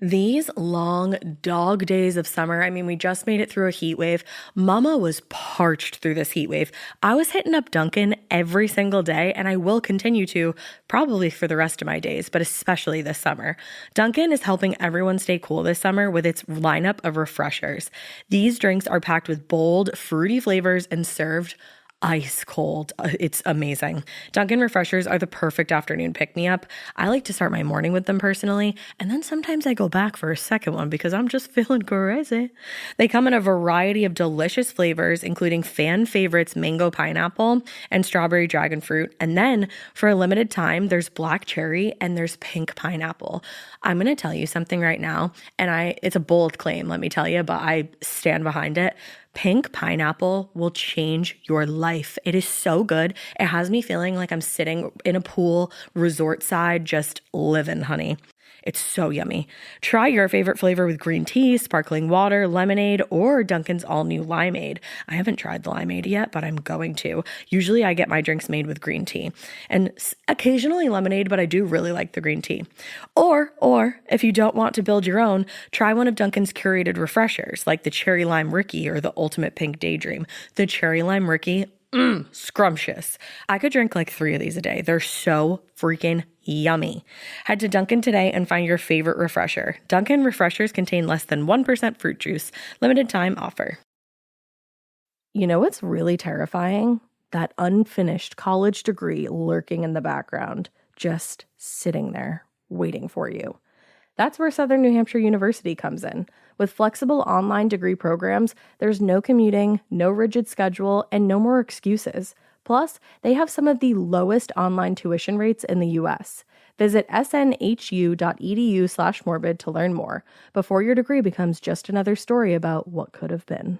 These long dog days of summer, I mean, we just made it through a heat wave. Mama was parched through this heat wave. I was hitting up Dunkin' every single day, and I will continue to probably for the rest of my days, but especially this summer. Dunkin' is helping everyone stay cool this summer with its lineup of refreshers. These drinks are packed with bold, fruity flavors and served ice cold. It's amazing. Dunkin' refreshers are the perfect afternoon pick-me-up. I like to start my morning with them personally, and then sometimes I go back for a second one because I'm just feeling crazy. They come in a variety of delicious flavors, including fan favorites mango pineapple and strawberry dragon fruit. And then for a limited time, there's black cherry and there's pink pineapple. I'm going to tell you something right now, and it's a bold claim, let me tell you, but I stand behind it. Pink pineapple will change your life. It is so good. It has me feeling like I'm sitting in a pool, resort side, just living, honey. It's so yummy. Try your favorite flavor with green tea, sparkling water, lemonade, or Dunkin's all-new limeade. I haven't tried the limeade yet, but I'm going to. Usually I get my drinks made with green tea and occasionally lemonade, but I do really like the green tea. Or if you don't want to build your own, try one of Dunkin's curated refreshers like the Cherry Lime Ricky or the Ultimate Pink Daydream. The Cherry Lime Ricky, scrumptious. I could drink like 3 of these a day. They're so freaking yummy. Head to Dunkin' today and find your favorite refresher. Dunkin' refreshers contain less than 1% fruit juice. Limited time offer. You know what's really terrifying? That unfinished college degree lurking in the background, just sitting there waiting for you. That's where Southern New Hampshire University comes in. With flexible online degree programs, there's no commuting, no rigid schedule, and no more excuses. Plus, they have some of the lowest online tuition rates in the U.S. Visit snhu.edu/morbid to learn more before your degree becomes just another story about what could have been.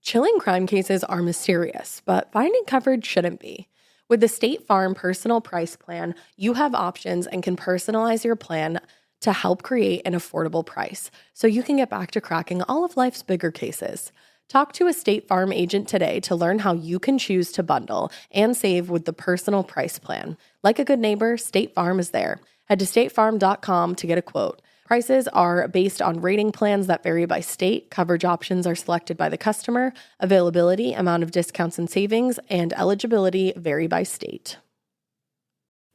Chilling crime cases are mysterious, but finding coverage shouldn't be. With the State Farm Personal Price Plan, you have options and can personalize your plan to help create an affordable price so you can get back to cracking all of life's bigger cases. Talk to a State Farm agent today to learn how you can choose to bundle and save with the Personal Price Plan. Like a good neighbor, State Farm is there. Head to statefarm.com to get a quote. Prices are based on rating plans that vary by state. Coverage options are selected by the customer. Availability, amount of discounts and savings, and eligibility vary by state.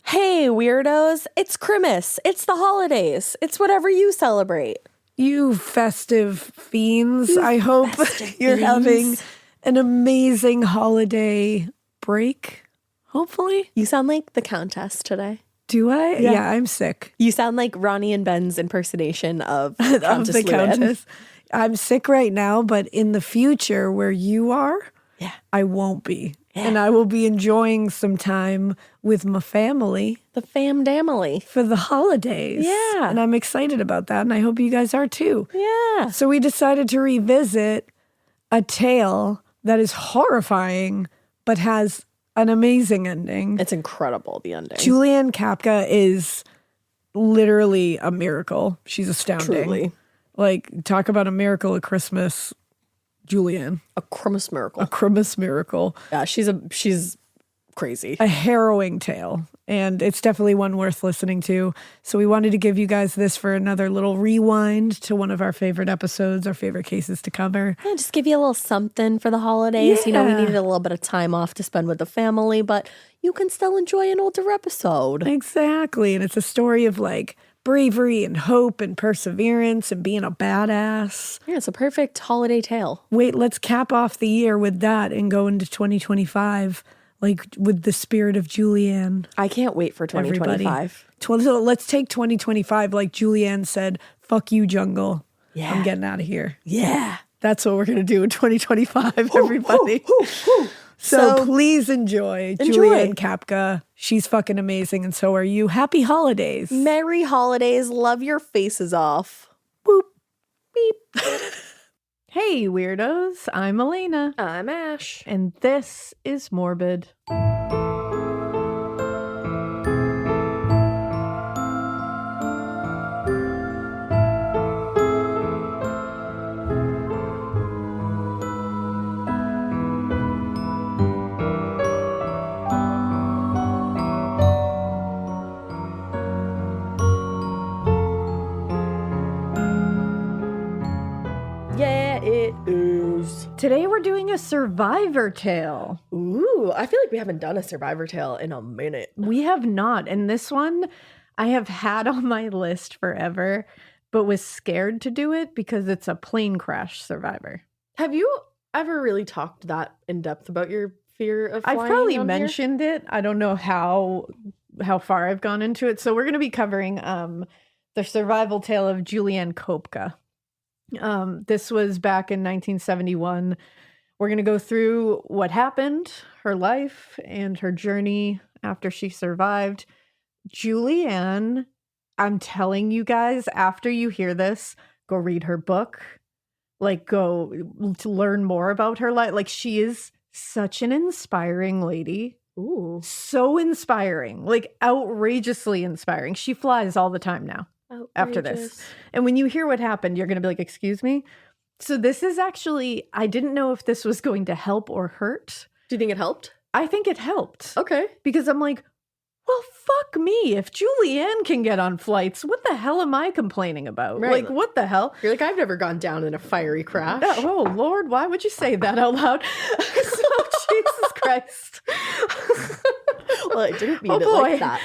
Hey, weirdos. It's Christmas. It's the holidays. It's whatever you celebrate. You festive fiends. I hope you're having an amazing holiday break, hopefully. You sound like the Countess today. Do I? Yeah, I'm sick. You sound like Ronnie and Ben's impersonation of Countess the Luann. Countess. I'm sick right now, but in the future where you are, I won't be. Yeah. And I will be enjoying some time with my family. The famdamily. For the holidays. Yeah. And I'm excited about that, and I hope you guys are too. Yeah. So we decided to revisit a tale that is horrifying, but has an amazing ending. It's incredible, the ending. Juliane Koepcke is literally a miracle. She's astounding. Truly. Like, talk about a miracle at Christmas. Juliane. A Christmas miracle. A Christmas miracle. Yeah, she's crazy. A harrowing tale. And it's definitely one worth listening to. So we wanted to give you guys this for another little rewind to one of our favorite episodes, our favorite cases to cover. Yeah, just give you a little something for the holidays. Yeah. You know, we needed a little bit of time off to spend with the family, but you can still enjoy an older episode. Exactly. And it's a story of like bravery and hope and perseverance and being a badass. Yeah, it's a perfect holiday tale. Wait, let's cap off the year with that and go into 2025. Like with the spirit of Juliane. I can't wait for 2025. Let's take 2025 like Juliane said, fuck you, jungle. Yeah. I'm getting out of here. Yeah. That's what we're going to do in 2025, everybody. So please enjoy Juliane Koepcke. She's fucking amazing, and so are you. Happy holidays. Merry holidays. Love your faces off. Boop. Beep. Hey, weirdos. I'm Elena. I'm Ash. And this is Morbid. it is. Today we're doing a survivor tale. Ooh, I feel like we haven't done a survivor tale in a minute. We have not. And this one I have had on my list forever, but was scared to do it because it's a plane crash survivor. Have you ever really talked that in depth about your fear of flying? I've probably on mentioned it. I don't know how far I've gone into it. So we're going to be covering the survival tale of Juliane Koepcke. This was back in 1971. We're going to go through what happened, her life, and her journey after she survived. Juliane, I'm telling you guys, after you hear this, go read her book. Like, go to learn more about her life. Like, she is such an inspiring lady. Ooh. So inspiring. Like, outrageously inspiring. She flies all the time now. After this. And when you hear what happened, you're going to be like, excuse me? So this is actually, I didn't know if this was going to help or hurt. Do you think it helped? I think it helped. Okay. Because I'm like, well, fuck me. If Juliane can get on flights, what the hell am I complaining about? Right. Like, what the hell? You're like, I've never gone down in a fiery crash. Oh, Lord, why would you say that out loud? So, Jesus Christ. Well, I didn't mean Oh it boy. like that.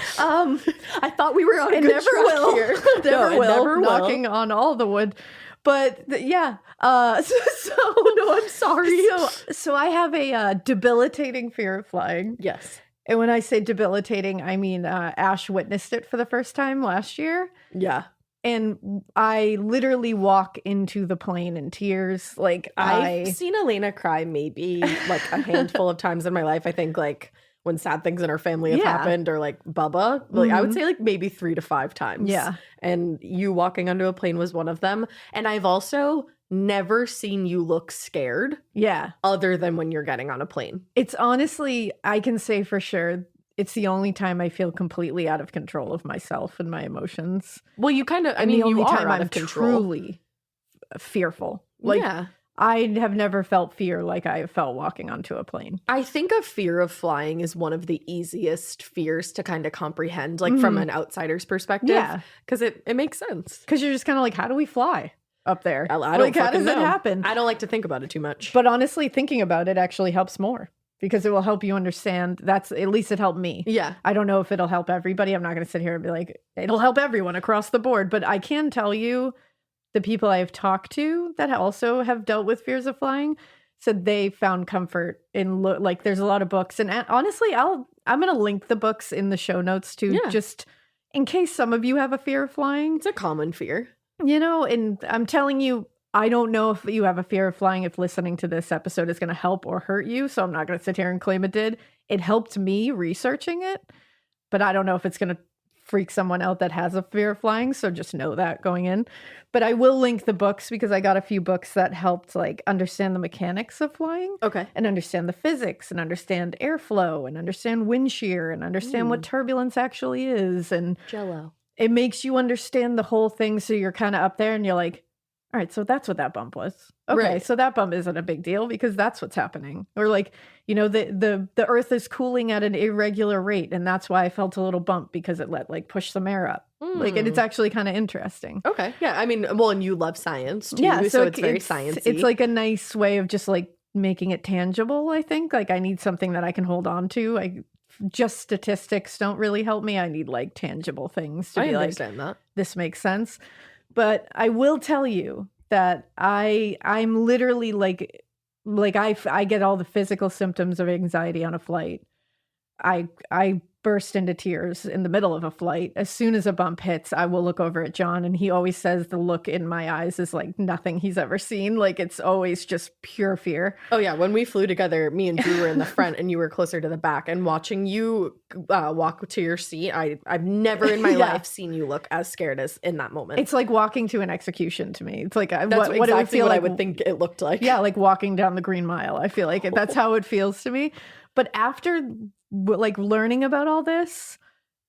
I thought we were on a It good never track will. here. Never No, will. it never will. Knocking on all the wood. But yeah. No, I'm sorry. So I have a debilitating fear of flying. Yes. And when I say debilitating, I mean Ash witnessed it for the first time last year. Yeah. And I literally walk into the plane in tears. Like I've seen Elena cry maybe like a handful of times in my life. I think like when sad things in our family have Yeah. happened, or like Bubba, like I would say like maybe 3 to 5 times. Yeah. And you walking onto a plane was one of them. And I've also never seen you look scared Yeah. other than when you're getting on a plane. It's honestly, I can say for sure, it's the only time I feel completely out of control of myself and my emotions. Well, you kind of, I And mean, the only you are time out I'm of control. truly fearful. Like, yeah. I have never felt fear like I have felt walking onto a plane. I think a fear of flying is one of the easiest fears to kind of comprehend, like from an outsider's perspective. Yeah. Because it makes sense. Because you're just kind of like, how do we fly up there? I don't like, how fucking does it know. happen? I don't like to think about it too much. But honestly, thinking about it actually helps more because it will help you understand. That's at least it helped me. yeah. I don't know if it'll help everybody. I'm not going to sit here and be like, it'll help everyone across the board. But I can tell you the people I've talked to that also have dealt with fears of flying said they found comfort in like there's a lot of books. And honestly, I'm going to link the books in the show notes too, Yeah. just in case some of you have a fear of flying. It's a common fear. You know, and I'm telling you, I don't know if you have a fear of flying, if listening to this episode is going to help or hurt you. So I'm not going to sit here and claim it did. It helped me researching it, but I don't know if it's going to freak someone out that has a fear of flying. So just know that going in. But I will link the books because I got a few books that helped like understand the mechanics of flying Okay. and understand the physics and understand airflow and understand wind shear and understand what turbulence actually is. And Jello. it makes you understand the whole thing. So you're kind of up there and you're like, all right, so that's what that bump was. Okay, Right. so that bump isn't a big deal because that's what's happening. Or like, you know, the earth is cooling at an irregular rate. And that's why I felt a little bump because it like push some air up. Like, and it's actually kind of interesting. Okay. Yeah. I mean, well, and you love science too. Yeah, So it's very sciencey. It's like a nice way of just like making it tangible, I think. Like I need something that I can hold on to. Just statistics don't really help me. I need like tangible things to I be like, understand that. this makes sense. But I will tell you that I'm literally like I get all the physical symptoms of anxiety on a flight. I burst into tears in the middle of a flight. As soon as a bump hits, I will look over at John, and he always says the look in my eyes is like nothing he's ever seen. Like it's always just pure fear. Oh yeah, when we flew together, me and Drew were in the front and you were closer to the back, and watching you walk to your seat, I've never in my Yeah. life seen you look as scared as in that moment. It's like walking to an exexecution to me. It's like That's what it would exactly feel what like. I would think it looked like. Yeah, like walking down the Green Mile. I feel like that's how it feels to me. But after like learning about all this,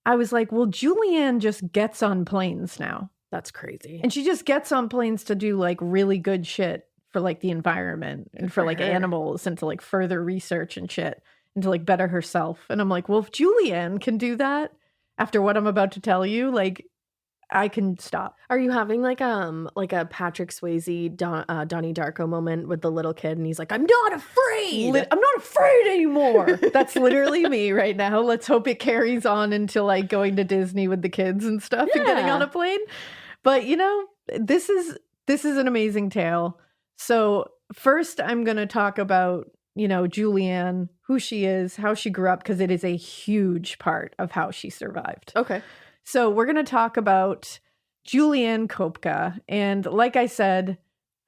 I was like, well, Juliane just gets on planes now. That's crazy. And she just gets on planes to do like really good shit for like the environment and for like her. animals and to like further research and shit and to like better herself. And I'm like, well, if Juliane can do that after what I'm about to tell you, like I can stop. Are you having like a Patrick Swayze Donnie Darko moment with the little kid and he's like, I'm not afraid. I'm not afraid anymore. That's literally me right now. Let's hope it carries on into like going to Disney with the kids and stuff and getting on a plane. But this is an amazing tale. So first I'm going to talk about, Juliane, who she is, how she grew up, because it is a huge part of how she survived. Okay. So we're going to talk about Juliane Koepcke. And like I said,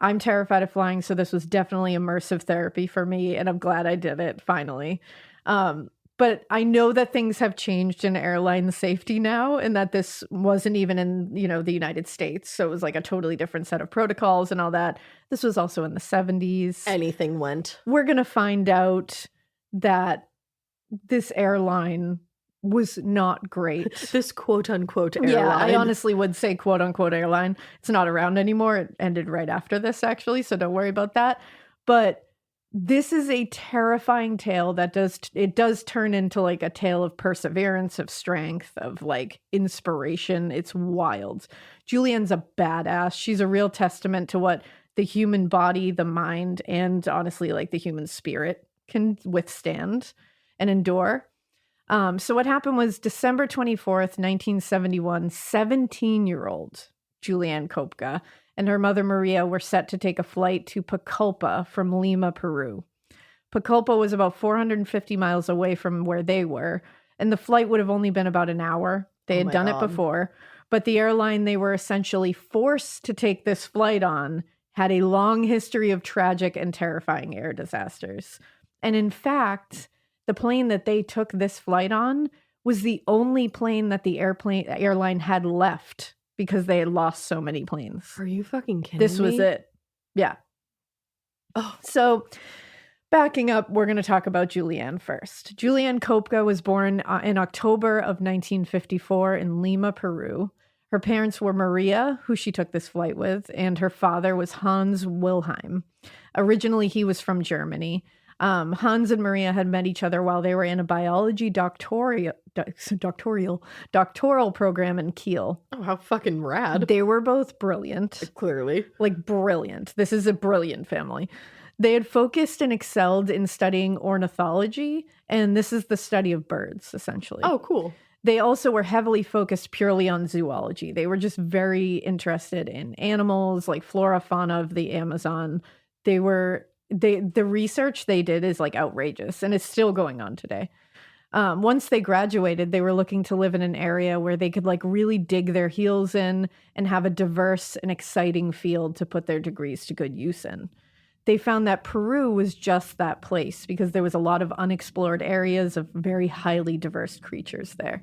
I'm terrified of flying, so this was definitely immersive therapy for me, and I'm glad I did it finally. But I know that things have changed in airline safety now, and that this wasn't even in, the United States. So it was like a totally different set of protocols and all that. This was also in the 70s. Anything went. We're going to find out that this airline was not great. This quote unquote airline. Yeah, I honestly would say quote unquote airline. It's not around anymore. It ended right after this, actually. So don't worry about that. But this is a terrifying tale that does turn into like a tale of perseverance, of strength, of like inspiration. It's wild. Juliane's a badass. She's a real testament to what the human body, the mind, and honestly, like the human spirit can withstand and endure. So what happened was December 24th, 1971, 17-year-old Juliane Koepcke and her mother Maria were set to take a flight to Pucallpa from Lima, Peru. Pucallpa was about 450 miles away from where they were, and the flight would have only been about an hour. They had done it before, but the airline they were essentially forced to take this flight on had a long history of tragic and terrifying air disasters. And in fact, the plane that they took this flight on was the only plane that the airline had left because they had lost so many planes. Are you fucking kidding This me? was it. Yeah. Oh. So backing up, we're going to talk about Juliane first. Juliane Koepcke was born in October of 1954 in Lima, Peru. Her parents were Maria, who she took this flight with, and her father was Hans Wilhelm. Originally, he was from Germany. Hans and Maria had met each other while they were in a biology doctoral program in Kiel. Oh, how fucking rad. They were both brilliant. Clearly. Like brilliant. This is a brilliant family. They had focused and excelled in studying ornithology, and this is the study of birds, essentially. Oh, cool. They also were heavily focused purely on zoology. They were just very interested in animals, like flora, fauna of the Amazon. The research they did is like outrageous, and it's still going on today. Once they graduated, they were looking to live in an area where they could like really dig their heels in and have a diverse and exciting field to put their degrees to good use in. They found that Peru was just that place because there was a lot of unexplored areas of very highly diverse creatures there.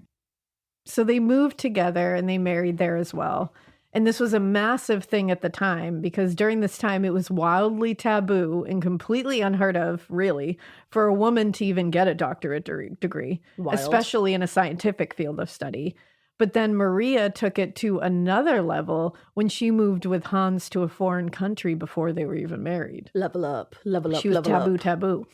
So they moved together and they married there as well. And this was a massive thing at the time because during this time it was wildly taboo and completely unheard of, really, for a woman to even get a doctorate degree, especially in a scientific field of study. But then Maria took it to another level when she moved with Hans to a foreign country before they were even married. Level up. She was taboo.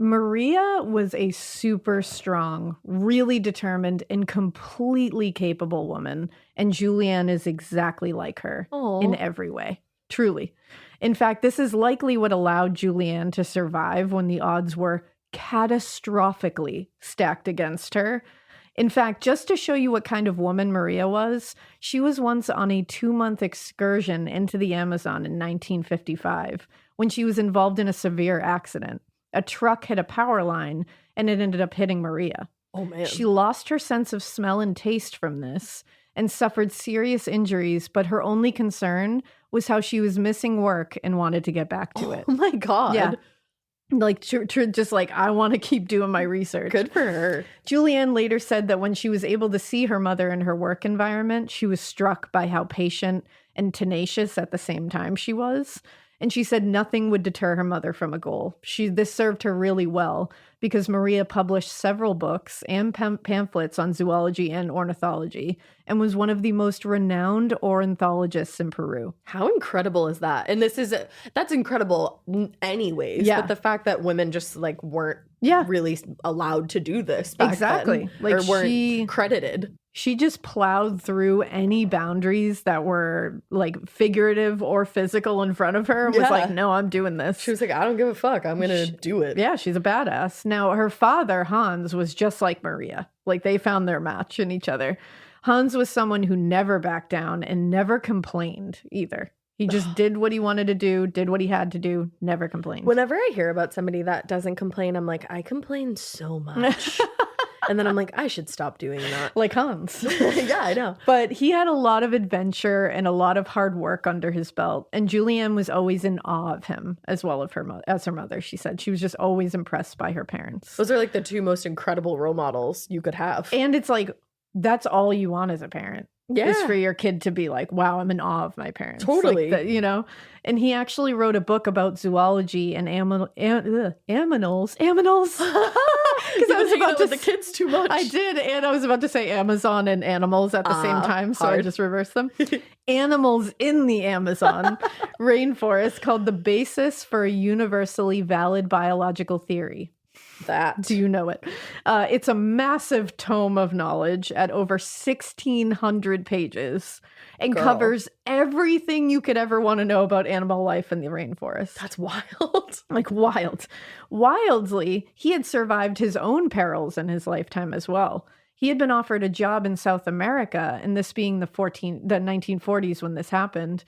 Maria was a super strong, really determined, and completely capable woman. And Juliane is exactly like her in every way. Truly. In fact, this is likely what allowed Juliane to survive when the odds were catastrophically stacked against her. In fact, just to show you what kind of woman Maria was, she was once on a 2-month excursion into the Amazon in 1955 when she was involved in a severe accident. A truck hit a power line and it ended up hitting Maria. Oh, man. She lost her sense of smell and taste from this and suffered serious injuries, but her only concern was how she was missing work and wanted to get back to it. Oh, my God. Yeah. Like, just like, I want to keep doing my research. Good for her. Juliane later said that when she was able to see her mother in her work environment, she was struck by how patient and tenacious at the same time she was. And she said nothing would deter her mother from a goal. This served her really well because Maria published several books and pamphlets on zoology and ornithology and was one of the most renowned ornithologists in Peru. How incredible is that? And that's incredible anyways. Yeah. But the fact that women just like weren't really allowed to do this back then, Like or weren't credited. She just plowed through any boundaries that were like figurative or physical in front of her and was like, no, I'm doing this. She was like, I don't give a fuck. I'm going to do it. Yeah, she's a badass. Now, her father, Hans, was just like Maria. Like, they found their match in each other. Hans was someone who never backed down and never complained either. He just did what he wanted to do, did what he had to do, never complained. Whenever I hear about somebody that doesn't complain, I'm like, I complain so much. And then I'm like, I should stop doing that. Like Hans. Yeah, I know. But he had a lot of adventure and a lot of hard work under his belt. And Juliane was always in awe of him, as well as her mother, she said. She was just always impressed by her parents. Those are like the two most incredible role models you could have. And it's like, that's all you want as a parent. Yeah. Is for your kid to be like, wow, I'm in awe of my parents. Totally. Like you know? And he actually wrote a book about zoology and aminals. Because I was about to the kids too much. I did, and I was about to say Amazon and animals at the same time, so I just reversed them. Animals in the Amazon rainforest, called The Basis for a Universally Valid Biological Theory. That. Do you know it? It's a massive tome of knowledge at over 1,600 pages and covers everything you could ever want to know about animal life in the rainforest. That's wild. Like wild. Wildly, he had survived his own perils in his lifetime as well. He had been offered a job in South America, and this being the 1940s when this happened,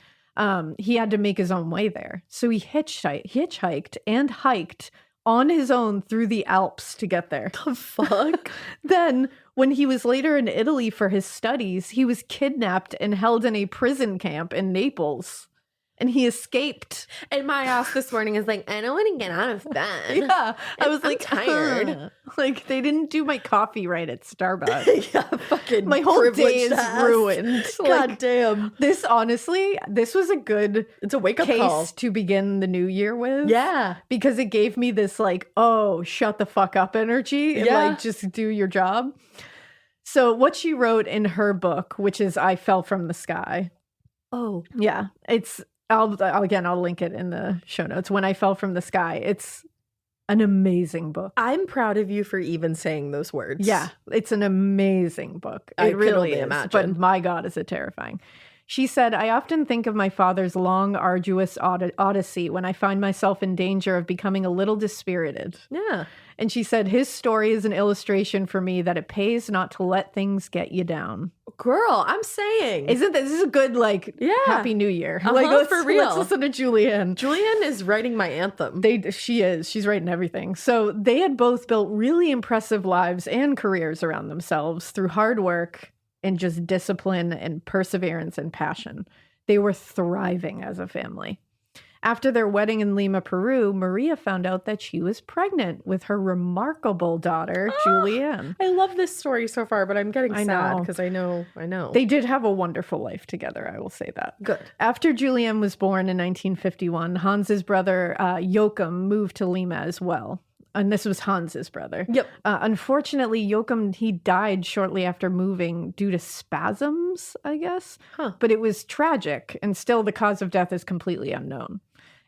he had to make his own way there. So he hitchhiked and hiked on his own through the Alps to get there. The fuck? Then, when he was later in Italy for his studies, he was kidnapped and held in a prison camp in Naples. And he escaped. And my ass this morning is like, I don't want to get out of bed. Yeah. I was I'm like, tired. Like, they didn't do my coffee right at Starbucks. Yeah, fucking My whole day is ass. ruined. God Like, damn. this, honestly, this was a good It's a wake-up case call. to begin the new year with. Yeah. Because it gave me this, like, oh, shut the fuck up energy. And, Yeah. like, just do your job. So what she wrote in her book, which is I Fell from the Sky. Oh. Yeah. I'll link it in the show notes. When I Fell from the Sky. It's an amazing book. I'm proud of you for even saying those words. Yeah, it's an amazing book. I It can really only is. imagine. But my God, is it terrifying. She said, I often think of my father's long, arduous odyssey when I find myself in danger of becoming a little dispirited. Yeah. And she said, his story is an illustration for me that it pays not to let things get you down. Girl, I'm saying. Isn't this is a good, like, Happy New Year? Like, for real. Let's listen to Juliane. Juliane is writing my anthem. She's writing everything. So they had both built really impressive lives and careers around themselves through hard work and just discipline and perseverance and passion. They were thriving as a family. After their wedding in Lima, Peru, Maria found out that she was pregnant with her remarkable daughter, Juliane. I love this story so far, but I'm getting I sad know. because I know. They did have a wonderful life together, I will say that. Good. After Juliane was born in 1951, Hans's brother, Joachim, moved to Lima as well. And this was Hans's brother. Yep. Unfortunately, Joachim, he died shortly after moving due to spasms, I guess. Huh. But it was tragic, and still the cause of death is completely unknown.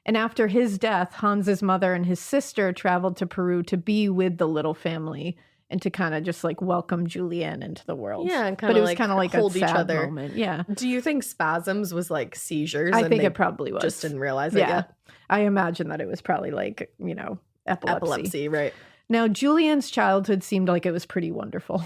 And after his death, Hans's mother and his sister traveled to Peru to be with the little family and to kind of just like welcome Juliane into the world. Yeah, and but it was kind of like hold a each sad other. moment. Yeah. Do you think spasms was like seizures? I and think they it probably was. just didn't realize it Yeah. yet? I imagine that it was probably like, epilepsy. Right. Now, Juliane's childhood seemed like it was pretty wonderful.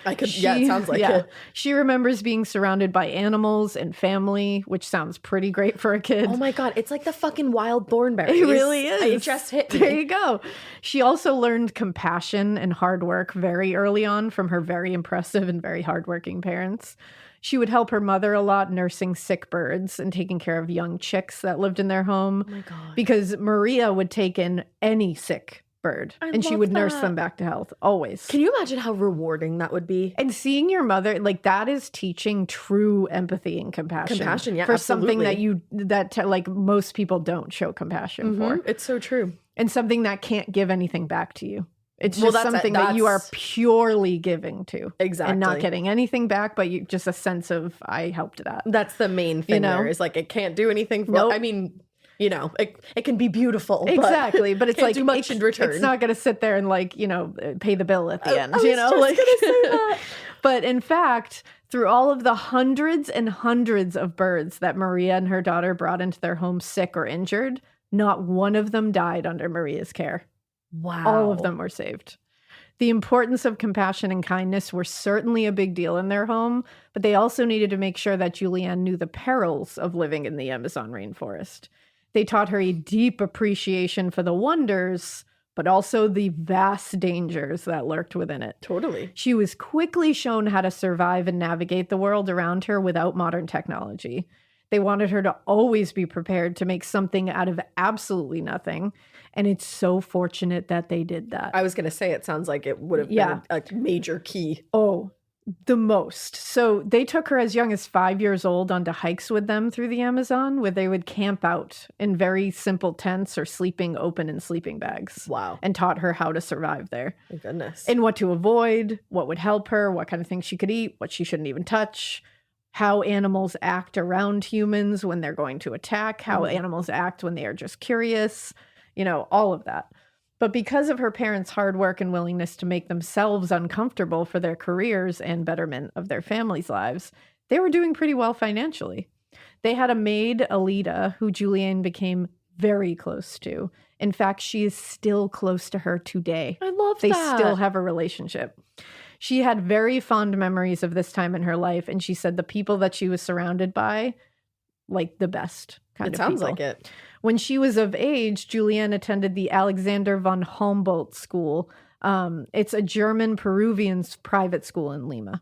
Yeah, it sounds like it. She remembers being surrounded by animals and family, which sounds pretty great for a kid. Oh my God, it's like the fucking wild thornberries. It really is. It just hit me. There you go. She also learned compassion and hard work very early on from her very impressive and very hardworking parents. She would help her mother a lot nursing sick birds and taking care of young chicks that lived in their home. Oh my God. Because Maria would take in any sick bird and she love would nurse that. them back to health, always. Can you imagine how rewarding that would be? And seeing your mother, like, that is teaching true empathy and compassion. Compassion, yeah, for something absolutely. that like most people don't show compassion for. It's so true. And something that can't give anything back to you. It's Well, just something that you are that's- purely giving to. Exactly. And not getting anything back, but just a sense of, I helped that. That's the main thing know? there is like it can't do anything. Nope. I mean, you know, it can be beautiful. Exactly. But it's can't like, do much in return. It's not going to sit there and like, you know, pay the bill at the end, I was you know? just Like, gonna say that. But in fact, through all of the hundreds and hundreds of birds that Maria and her daughter brought into their home sick or injured, not one of them died under Maria's care. Wow. All of them were saved. The importance of compassion and kindness were certainly a big deal in their home, but they also needed to make sure that Juliane knew the perils of living in the Amazon rainforest. They taught her a deep appreciation for the wonders, but also the vast dangers that lurked within it. Totally. She was quickly shown how to survive and navigate the world around her without modern technology. They wanted her to always be prepared to make something out of absolutely nothing. And it's so fortunate that they did that. I was going to say, it sounds like it would have Yeah. been a major key. Oh, the most. So they took her as young as 5 years old onto hikes with them through the Amazon, where they would camp out in very simple tents or sleeping open in sleeping bags. Wow. And taught her how to survive there. My goodness. And what to avoid, what would help her, what kind of things she could eat, what she shouldn't even touch, how animals act around humans when they're going to attack, how animals act when they are just curious, you know, all of that. But because of her parents' hard work and willingness to make themselves uncomfortable for their careers and betterment of their families' lives, they were doing pretty well financially. They had a maid, Alida, who Juliane became very close to. In fact, she is still close to her today. I love They that. still have a relationship. She had very fond memories of this time in her life, and she said the people that she was surrounded by, like the best kind It of sounds people. like it. When she was of age, Juliane attended the Alexander von Humboldt School. It's a German Peruvian private school in Lima.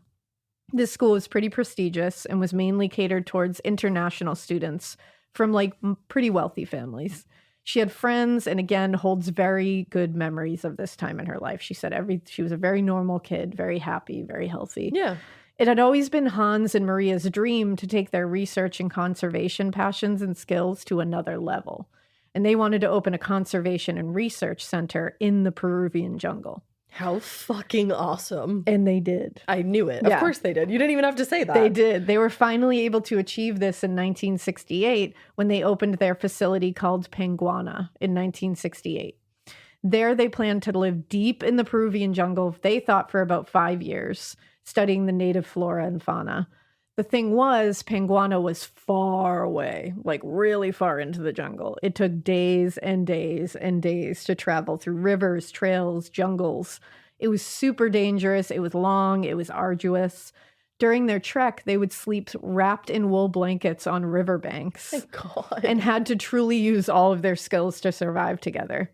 This school was pretty prestigious and was mainly catered towards international students from like pretty wealthy families. She had friends and again holds very good memories of this time in her life. She said she was a very normal kid, very happy, very healthy. Yeah. It had always been Hans and Maria's dream to take their research and conservation passions and skills to another level. And they wanted to open a conservation and research center in the Peruvian jungle. How fucking awesome. And they did. I knew it. Yeah. Of course they did. You didn't even have to say that. They did. They were finally able to achieve this in 1968 when they opened their facility called Penguana in 1968. There they planned to live deep in the Peruvian jungle, they thought, for about 5 years, studying the native flora and fauna. The thing was, Penguana was far away, like really far into the jungle. It took days and days and days to travel through rivers, trails, jungles. It was super dangerous. It was long. It was arduous. During their trek, they would sleep wrapped in wool blankets on riverbanks Thank God. and had to truly use all of their skills to survive together.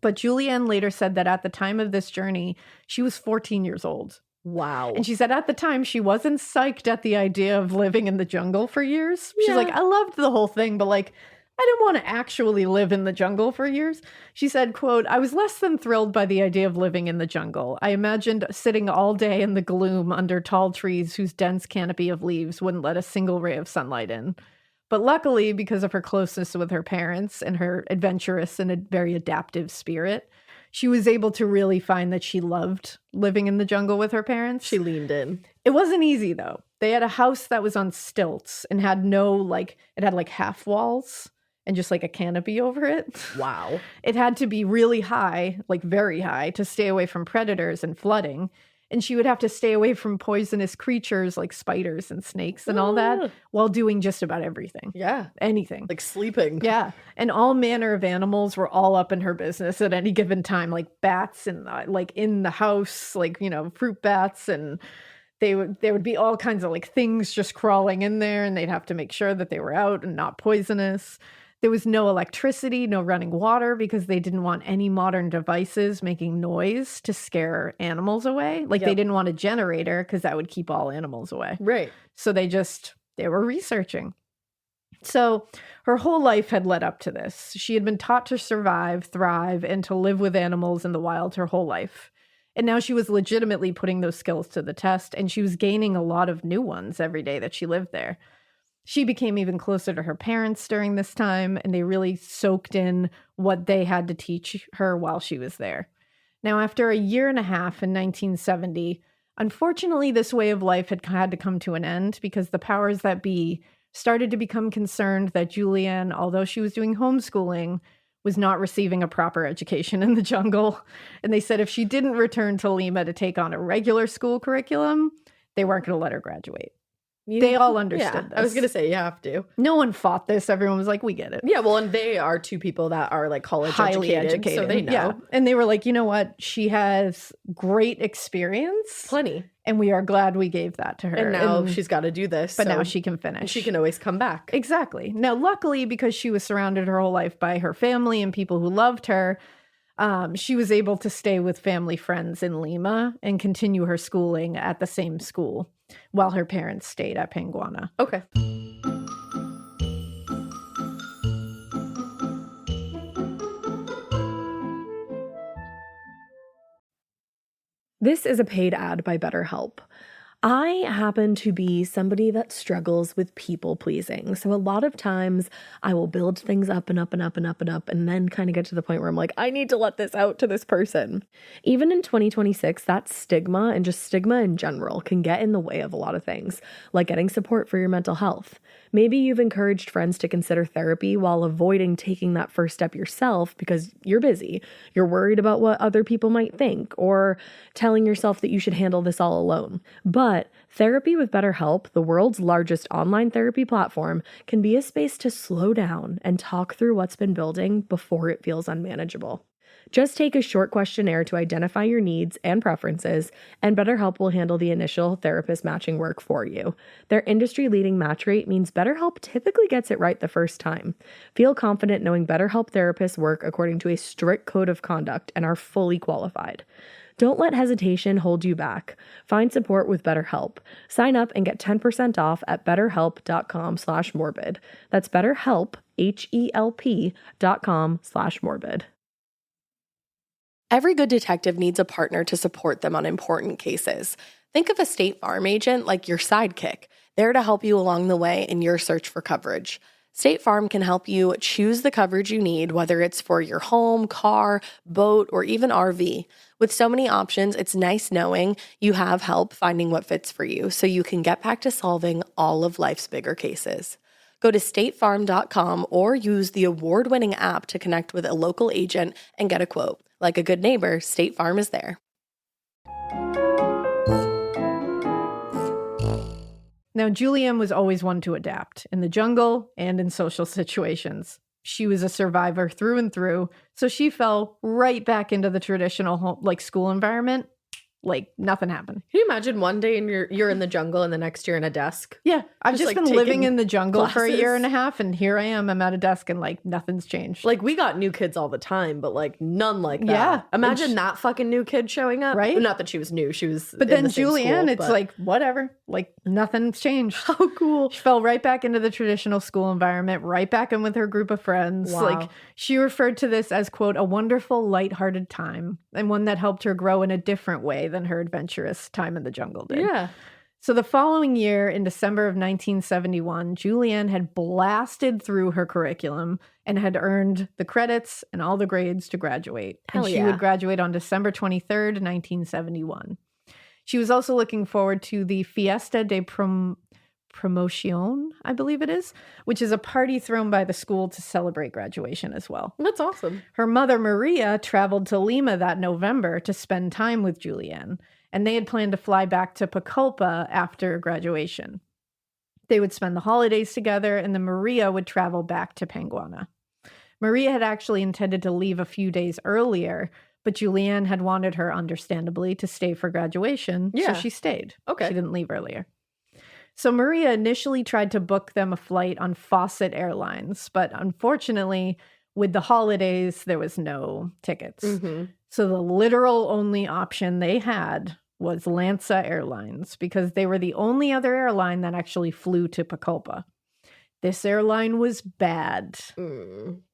But Juliane later said that at the time of this journey, she was 14 years old. Wow. And she said at the time she wasn't psyched at the idea of living in the jungle for years. She's Yeah. like, I loved the whole thing, but like, I didn't want to actually live in the jungle for years. She said, quote, I was less than thrilled by the idea of living in the jungle. I imagined sitting all day in the gloom under tall trees whose dense canopy of leaves wouldn't let a single ray of sunlight in. But luckily, because of her closeness with her parents and her adventurous and a very adaptive spirit, she was able to really find that she loved living in the jungle with her parents. She leaned in. It wasn't easy, though. They had a house that was on stilts and had it had like half walls and just like a canopy over it. Wow. It had to be really high, like very high, to stay away from predators and flooding. And she would have to stay away from poisonous creatures like spiders and snakes and all that while doing just about everything. Yeah. Anything. Like sleeping. Yeah. And all manner of animals were all up in her business at any given time, like bats and like in the house, like, you know, fruit bats. And there would be all kinds of like things just crawling in there, and they'd have to make sure that they were out and not poisonous. There was no electricity, no running water, because they didn't want any modern devices making noise to scare animals away. Like they didn't want a generator because that would keep all animals away. Right. So they were researching. So her whole life had led up to this. She had been taught to survive, thrive, and to live with animals in the wild her whole life. And now she was legitimately putting those skills to the test, and she was gaining a lot of new ones every day that she lived there. She became even closer to her parents during this time, and they really soaked in what they had to teach her while she was there. Now, after a year and a half in 1970, unfortunately, this way of life had to come to an end because the powers that be started to become concerned that Juliane, although she was doing homeschooling, was not receiving a proper education in the jungle. And they said if she didn't return to Lima to take on a regular school curriculum, they weren't going to let her graduate. They all understood this. I was going to say, you have to. No one fought this. Everyone was like, we get it. Yeah, well, and they are two people that are like college Highly educated, so they know. Yeah. And they were like, you know what? She has great experience. Plenty. And we are glad we gave that to her. And now she's got to do this. But now she can finish. She can always come back. Exactly. Now, luckily, because she was surrounded her whole life by her family and people who loved her, she was able to stay with family friends in Lima and continue her schooling at the same school while her parents stayed at Penguana. Okay. This is a paid ad by BetterHelp. I happen to be somebody that struggles with people pleasing. So a lot of times I will build things up and up and up and up and up and then kind of get to the point where I'm like, I need to let this out to this person. Even in 2026, that stigma and just stigma in general can get in the way of a lot of things, like getting support for your mental health. Maybe you've encouraged friends to consider therapy while avoiding taking that first step yourself because you're busy. You're worried about what other people might think, or telling yourself that you should handle this all alone. But therapy with BetterHelp, the world's largest online therapy platform, can be a space to slow down and talk through what's been building before it feels unmanageable. Just take a short questionnaire to identify your needs and preferences, and BetterHelp will handle the initial therapist matching work for you. Their industry-leading match rate means BetterHelp typically gets it right the first time. Feel confident knowing BetterHelp therapists work according to a strict code of conduct and are fully qualified. Don't let hesitation hold you back. Find support with BetterHelp. Sign up and get 10% off at betterhelp.com/morbid. That's BetterHelp, HELP.com/morbid. Every good detective needs a partner to support them on important cases. Think of a State Farm agent like your sidekick, there to help you along the way in your search for coverage. State Farm can help you choose the coverage you need, whether it's for your home, car, boat, or even RV. With so many options, it's nice knowing you have help finding what fits for you so you can get back to solving all of life's bigger cases. Go to statefarm.com or use the award-winning app to connect with a local agent and get a quote. Like a good neighbor, State Farm is there. Now, Juliane was always one to adapt in the jungle and in social situations. She was a survivor through and through, so she fell right back into the traditional home, school environment. Like nothing happened. Can you imagine one day and you're in the jungle and the next you're in a desk? Yeah, I've just been living in the jungle for a year and a half, and here I am. I'm at a desk, and nothing's changed. We got new kids all the time, but none like that. Yeah, imagine that fucking new kid showing up. Right? Well, not that she was new. She was. But then the same Juliane, school, it's whatever. Nothing's changed. How cool. She fell right back into the traditional school environment, right back in with her group of friends. Wow. She referred to this as, quote, a wonderful, lighthearted time, and one that helped her grow in a different way than her adventurous time in the jungle did. Yeah. So the following year, in December of 1971, Juliane had blasted through her curriculum and had earned the credits and all the grades to graduate. Hell and she yeah. would graduate on December 23rd, 1971. She was also looking forward to the Fiesta de Promoción, I believe it is, which is a party thrown by the school to celebrate graduation as well. That's awesome. Her mother, Maria, traveled to Lima that November to spend time with Juliane, and they had planned to fly back to Pucallpa after graduation. They would spend the holidays together, and then Maria would travel back to Penguana. Maria had actually intended to leave a few days earlier, but Juliane had wanted her, understandably, to stay for graduation, Yeah. so she stayed. Okay. She didn't leave earlier. So Maria initially tried to book them a flight on Fawcett Airlines, but unfortunately, with the holidays, there was no tickets. Mm-hmm. So the literal only option they had was Lansa Airlines, because they were the only other airline that actually flew to Pucallpa. This airline was bad.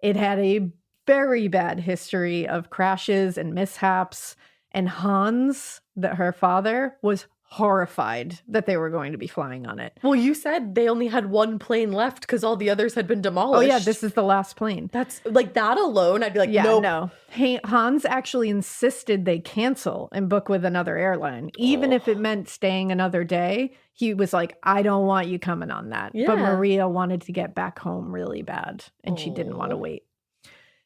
It had a very bad history of crashes and mishaps, and Hans, her father, was horrified that they were going to be flying on it. Well, you said they only had one plane left because all the others had been demolished. Oh yeah, this is the last plane. That's like that alone. I'd be like, Yeah, nope. no. Hans actually insisted they cancel and book with another airline, even if it meant staying another day. He was like, I don't want you coming on that. Yeah. But Maria wanted to get back home really bad, and she didn't want to wait.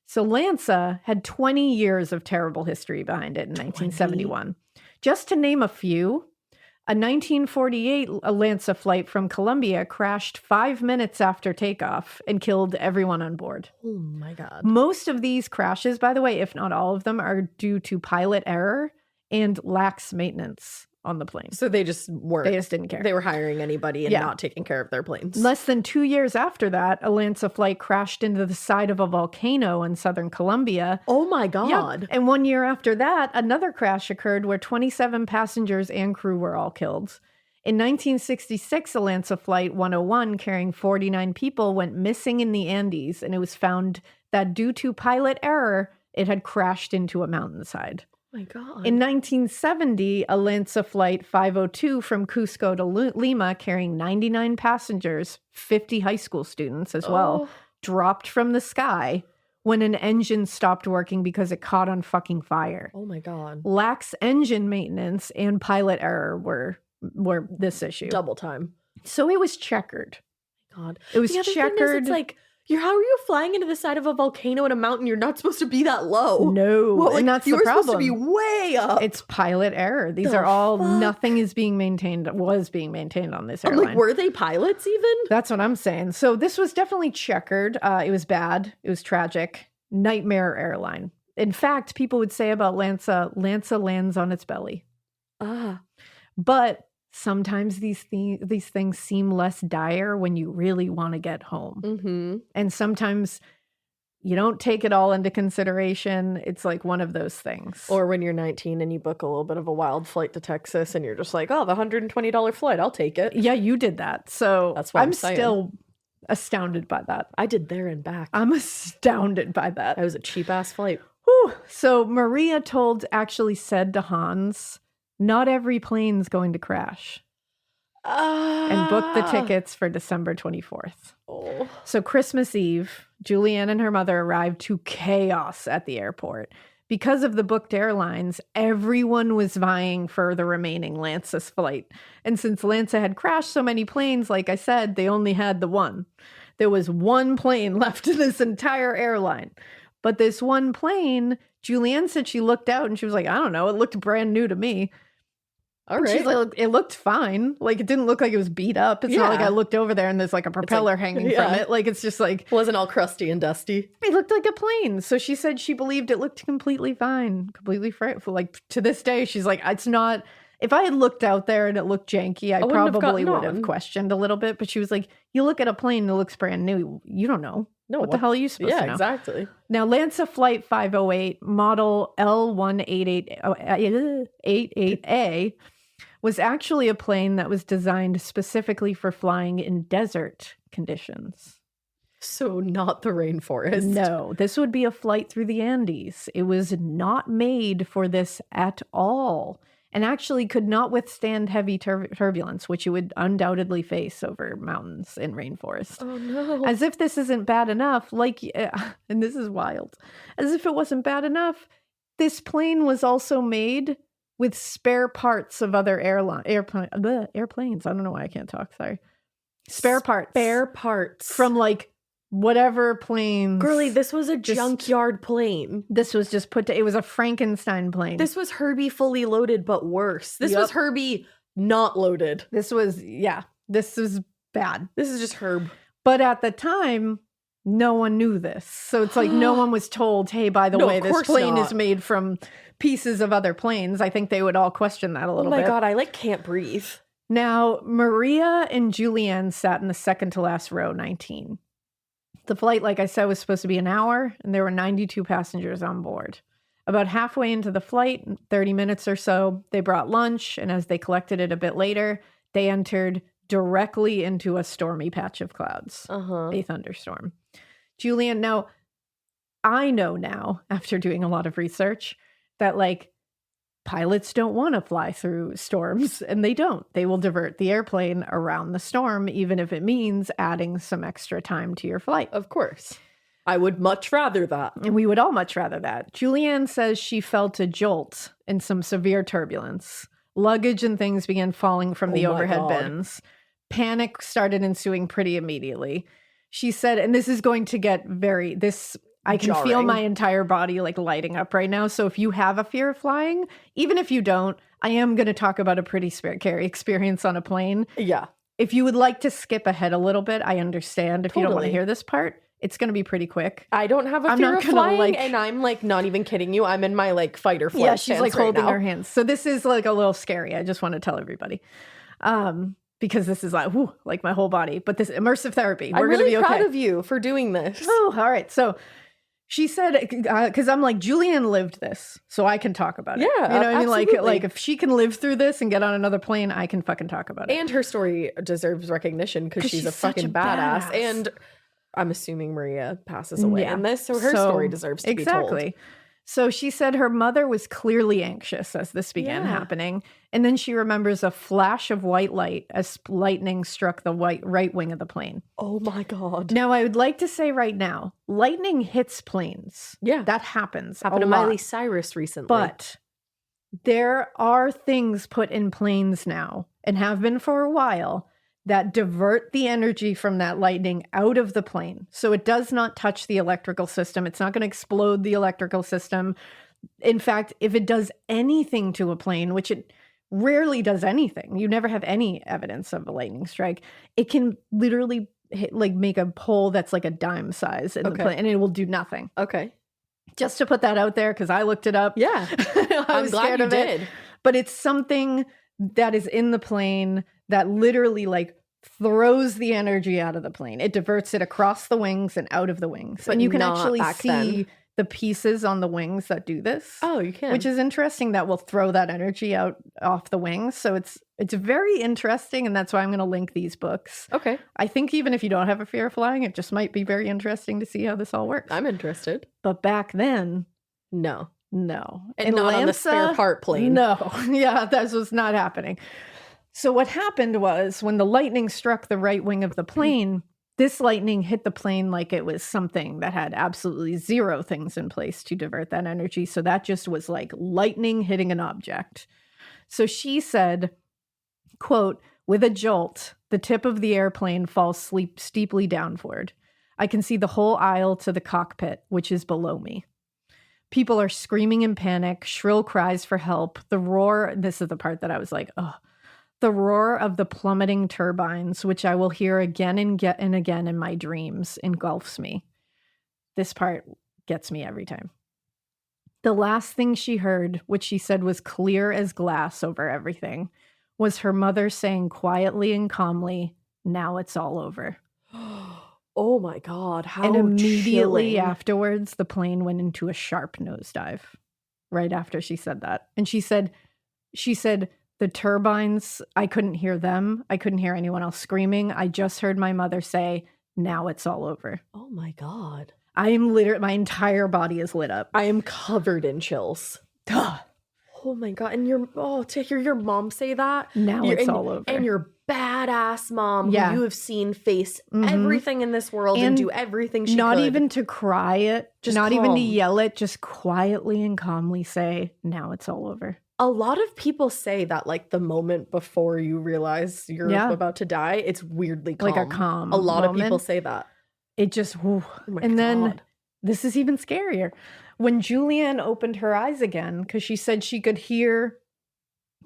So Lansa had 20 years of terrible history behind it in 1971. Just to name a few, a 1948 Lansa flight from Colombia crashed 5 minutes after takeoff and killed everyone on board. Oh my God. Most of these crashes, by the way, if not all of them, are due to pilot error and lax maintenance on the plane. So they just weren't. They just didn't care. They were hiring anybody and not taking care of their planes. Less than 2 years after that, a Lansa flight crashed into the side of a volcano in southern Colombia. Oh my God. Yep. And 1 year after that, another crash occurred where 27 passengers and crew were all killed. In 1966, a Lansa Flight 101 carrying 49 people went missing in the Andes, and it was found that due to pilot error, it had crashed into a mountainside. Oh my God. In 1970, a Lansa Flight 502 from Cusco to Lima carrying 99 passengers, 50 high school students as well, dropped from the sky when an engine stopped working because it caught on fucking fire. Oh my God. Lax engine maintenance and pilot error were this issue. Double time. So it was checkered. God. It was The other checkered. thing is, it's like, how are you flying into the side of a volcano in a mountain? You're not supposed to be that low. No, Well, like, and that's you the were problem. supposed to be way up. It's pilot error. These The are all, fuck? nothing is being maintained, was being maintained on this I'm airline. like, were they pilots even? That's what I'm saying. So this was definitely checkered. It was bad. It was tragic. Nightmare airline. In fact, people would say about Lansa lands on its belly. But sometimes these things seem less dire when you really want to get home. Mm-hmm. And sometimes you don't take it all into consideration. It's like one of those things. Or when you're 19 and you book a little bit of a wild flight to Texas and you're just like, oh, the $120 flight, I'll take it. Yeah, you did that. So That's what I'm still astounded by that. I did there and back. I'm astounded by that. That was a cheap ass flight. Whew. So Maria actually said to Hans, not every plane's going to crash, and booked the tickets for December 24th. Oh. So Christmas Eve, Juliane and her mother arrived to chaos at the airport. Because of the booked airlines, everyone was vying for the remaining Lansa's flight. And since Lansa had crashed so many planes, like I said, they only had the one. There was one plane left in this entire airline. But this one plane, Juliane said she looked out and she was like, I don't know, it looked brand new to me. All And right. she's like, it looked fine. Like, it didn't look like it was beat up. It's not like Yeah. I looked over there and there's like a propeller hanging from it. Like, it's just like, Wasn't all crusty and dusty. it looked like a plane. So she said she believed it looked completely fine, completely frightful. Like, to this day, she's like, it's not. If I had looked out there and it looked janky, I wouldn't have probably gotten would have on. questioned a little bit. But she was like, you look at a plane that looks brand new. You don't know. No, What the hell are you supposed to Yeah, know? exactly. Now, Lansa Flight 508, model L188A, was actually a plane that was designed specifically for flying in desert conditions. So not the rainforest. No, this would be a flight through the Andes. It was not made for this at all, and actually could not withstand heavy turbulence, which you would undoubtedly face over mountains and rainforest. Oh no. As if this isn't bad enough, and this is wild, as if it wasn't bad enough, this plane was also made with spare parts of other airplanes. I don't know why I can't talk, sorry. Spare parts. From like whatever planes. Girlie, this was a junkyard plane. This was just it was a Frankenstein plane. This was Herbie fully loaded, but worse. This was Herbie not loaded. This was bad. This is just Herb. But at the time, no one knew this. So it's like no one was told, hey, by the way, of this course plane not. is made from pieces of other planes. I think they would all question that a Oh little my bit. God, I can't breathe. Now, Maria and Juliane sat in the second to last row, 19. The flight, like I said, was supposed to be an hour, and there were 92 passengers on board. About halfway into the flight, 30 minutes or so, they brought lunch, and as they collected it a bit later, they entered directly into a stormy patch of clouds, a thunderstorm. Juliane, now, I know now, after doing a lot of research, that like pilots don't want to fly through storms, and they don't. They will divert the airplane around the storm, even if it means adding some extra time to your flight. Of course. I would much rather that. And we would all much rather that. Juliane says she felt a jolt and some severe turbulence. Luggage and things began falling from the overhead bins. Panic started ensuing pretty immediately. She said, and this is going to get I can feel Jarring. my entire body like lighting up right now. So if you have a fear of flying, even if you don't, I am going to talk about a pretty scary experience on a plane. Yeah. If you would like to skip ahead a little bit, I understand. If you don't want to Totally. hear this part, it's going to be pretty quick. I don't have a I'm fear not of gonna, flying, like- and I'm like not even kidding you. I'm in my like fight or flight. Yeah, she's stance like right holding now. her hands. So this is like a little scary. I just want to tell everybody. Because this is like my whole body. But this immersive therapy, we're I'm going to really be okay. proud of you for doing this. Oh, all right. So she said, because I'm like, Juliane lived this, so I can talk about it. Yeah, You know what I mean? absolutely. Like if she can live through this and get on another plane, I can fucking talk about it. And her story deserves recognition because 'Cause she's a she's such fucking a badass. badass. And I'm assuming Maria passes away Yeah. in this, so her story deserves to be told. Exactly. So she said her mother was clearly anxious as this began Yeah. happening. And then she remembers a flash of white light as lightning struck the right wing of the plane. Oh my god. Now, I would like to say right now, lightning hits planes. Yeah. That happens. Happened a to Miley lot. Cyrus recently. But there are things put in planes now and have been for a while that divert the energy from that lightning out of the plane. So it does not touch the electrical system. It's not going to explode the electrical system. In fact, if it does anything to a plane, which it rarely does anything, you never have any evidence of a lightning strike, it can literally make a hole that's like a dime size in the Okay. plane, and it will do nothing. Okay. Just to put that out there, because I looked it up. Yeah. I I'm was glad scared you of it. did. But it's something that is in the plane that literally like throws the energy out of the plane. It diverts it across the wings and out of the wings. But and you can not actually back see then. the pieces on the wings that do this. Oh, you can. Which is interesting, that will throw that energy out off the wings. So it's very interesting, and that's why I'm going to link these books. okay. I think even if you don't have a fear of flying, it just might be very interesting to see how this all works. I'm interested. But back then, No. no. And In not on the spare Lansa, part plane. No. Yeah, that was not happening. So what happened was when the lightning struck the right wing of the plane, this lightning hit the plane like it was something that had absolutely zero things in place to divert that energy. So that just was like lightning hitting an object. So she said, quote, "With a jolt, the tip of the airplane falls steeply downward. I can see the whole aisle to the cockpit, which is below me. People are screaming in panic, shrill cries for help. The roar," this is the part that I was like, oh, "the roar of the plummeting turbines, which I will hear again and again in my dreams, engulfs me." This part gets me every time. "The last thing she heard, which she said was clear as glass over everything, was her mother saying quietly and calmly, 'Now it's all over.'" Oh my god. How And immediately chilling. afterwards, the plane went into a sharp nosedive. Right after she said that. And she said, "The turbines, I couldn't hear them. I couldn't hear anyone else screaming. I just heard my mother say, 'Now it's all over.'" Oh my god. I am literally, my entire body is lit up. I am covered in chills. Duh. Oh my god. And to hear your mom say that. Now You're- it's and- all over. And your badass mom Yeah. who you have seen face Mhm. everything in this world and And do everything she not could. even to cry it, Just not even to calm. yell it, just quietly and calmly say, "Now it's all over." A lot of people say that like the moment before you realize you're Yeah. about to die, it's weirdly calm. Like a calm A lot of people moment. say that. It just, whew. Oh my And then God. this is even scarier. When Juliane opened her eyes again, because she said she could hear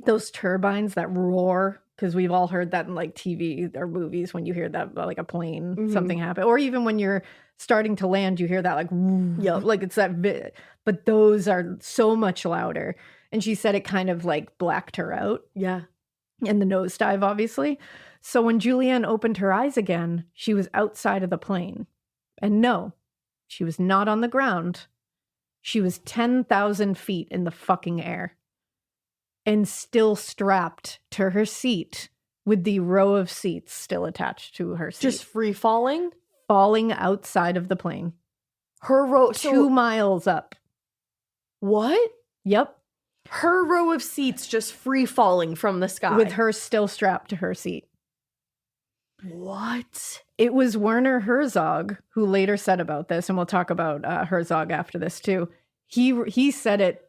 those turbines that roar, because we've all heard that in like TV or movies when you hear that like a plane, Mhm. something happen, or even when you're starting to land, you hear that like, Yep. like it's that, but those are so much louder. And she said it kind of like blacked her out. Yeah. And the nosedive, obviously. So when Juliane opened her eyes again, she was outside of the plane. And no, she was not on the ground. She was 10,000 feet in the fucking air and still strapped to her seat with the row of seats still attached to her seat. Just free falling. falling outside of the plane. Her road 2 miles up. What? Yep. Her row of seats just free falling from the sky. with her still strapped to her seat. What? It was Werner Herzog who later said about this, and we'll talk about Herzog after this too. He said it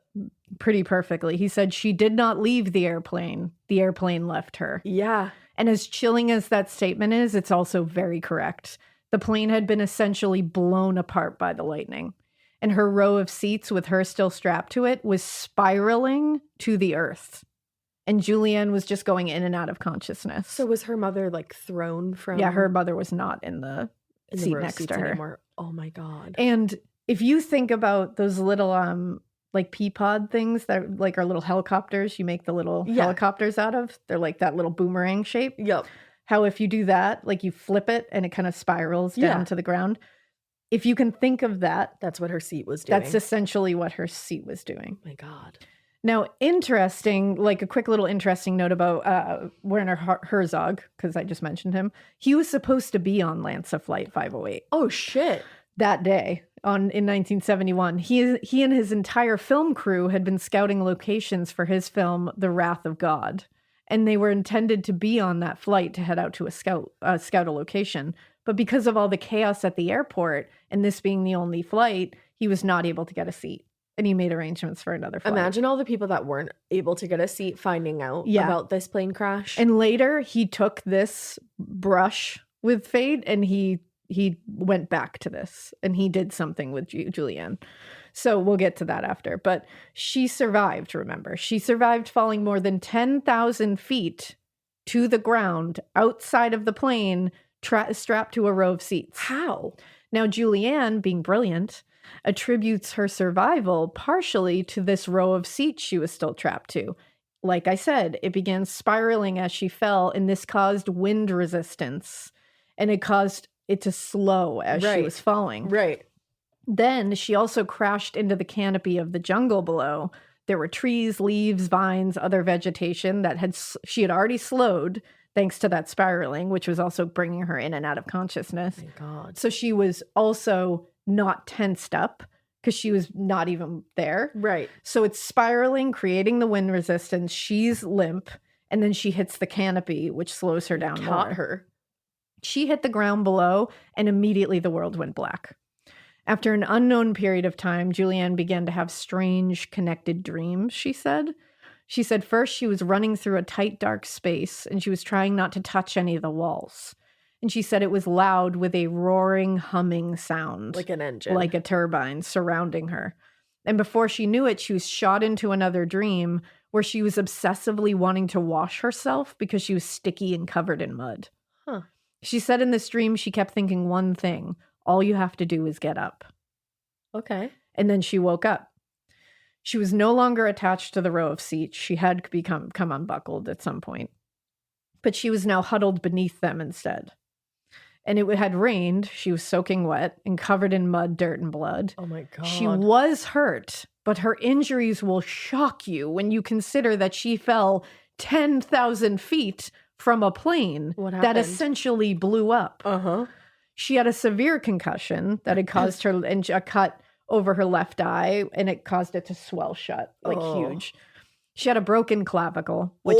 pretty perfectly. He said she did not leave the airplane left her. Yeah. And as chilling as that statement is, it's also very correct. The plane had been essentially blown apart by the lightning, and her row of seats with her still strapped to it was spiraling to the earth. And Juliane was just going in and out of consciousness. So was her mother like thrown from? Yeah, her mother was not in the seat row next seats to her. anymore. Oh my God. And if you think about those little like pea pod things that like are little helicopters, you make the little helicopters out of. They're like that little boomerang shape. Yep. How if you do that, like you flip it and it kind of spirals down to the ground. If you can think of that, That's what her seat was doing. that's essentially what her seat was doing. Oh my God. Now, interesting, like a quick little interesting note about Werner Herzog, because I just mentioned him. He was supposed to be on Lansa Flight 508 Oh shit. that day in 1971. He and his entire film crew had been scouting locations for his film, The Wrath of God. And they were intended to be on that flight to head out to scout a location. But because of all the chaos at the airport and this being the only flight, he was not able to get a seat. And he made arrangements for another flight. Imagine all the people that weren't able to get a seat finding out about this plane crash. And later he took this brush with fate and he went back to this and he did something with Juliane. So we'll get to that after. But she survived, remember. She survived falling more than 10,000 feet to the ground outside of the plane, strapped to a row of seats. How? Now, Juliane, being brilliant, attributes her survival partially to this row of seats she was still trapped to. Like I said, it began spiraling as she fell, and this caused wind resistance, and it caused it to slow as she was falling. Right. Then she also crashed into the canopy of the jungle below. There were trees, leaves, vines, other vegetation that she had already slowed thanks to that spiraling, which was also bringing her in and out of consciousness. Oh my God. So she was also not tensed up because she was not even there. Right. So it's spiraling, creating the wind resistance. She's limp, and then she hits the canopy, which slows her down Caught more. her. She hit the ground below, and immediately the world went black. After an unknown period of time, Juliane began to have strange connected dreams, she said. She said first she was running through a tight, dark space, and she was trying not to touch any of the walls. And she said it was loud with a roaring, humming sound. Like an engine. Like a turbine surrounding her. And before she knew it, she was shot into another dream where she was obsessively wanting to wash herself because she was sticky and covered in mud. Huh. She said in this dream, she kept thinking one thing: all you have to do is get up. Okay. And then she woke up. She was no longer attached to the row of seats. She had come unbuckled at some point. But she was now huddled beneath them instead. And it had rained. She was soaking wet and covered in mud, dirt, and blood. Oh my God. She was hurt, but her injuries will shock you when you consider that she fell 10,000 feet from a plane What that happened? essentially blew up. Uh-huh. She had a severe concussion that had caused her a cut over her left eye, and it caused it to swell shut, like huge. She had a broken clavicle, which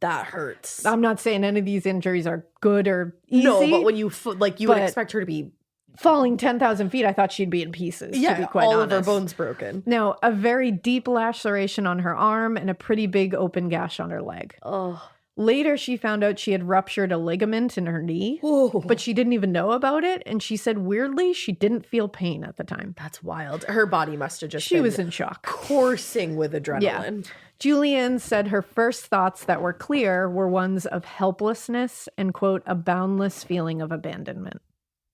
that hurts. I'm not saying any of these injuries are good or easy. No, but when you would but- expect her to be falling 10,000 feet, I thought she'd be in pieces, to be quite all honest. of her bones broken. Now, a very deep laceration on her arm and a pretty big open gash on her leg. Oh. Later, she found out she had ruptured a ligament in her knee, but she didn't even know about it. And she said, weirdly, she didn't feel pain at the time. That's wild. Her body must have just She been was in shock. coursing with adrenaline. Juliane said her first thoughts that were clear were ones of helplessness and, quote, a boundless feeling of abandonment.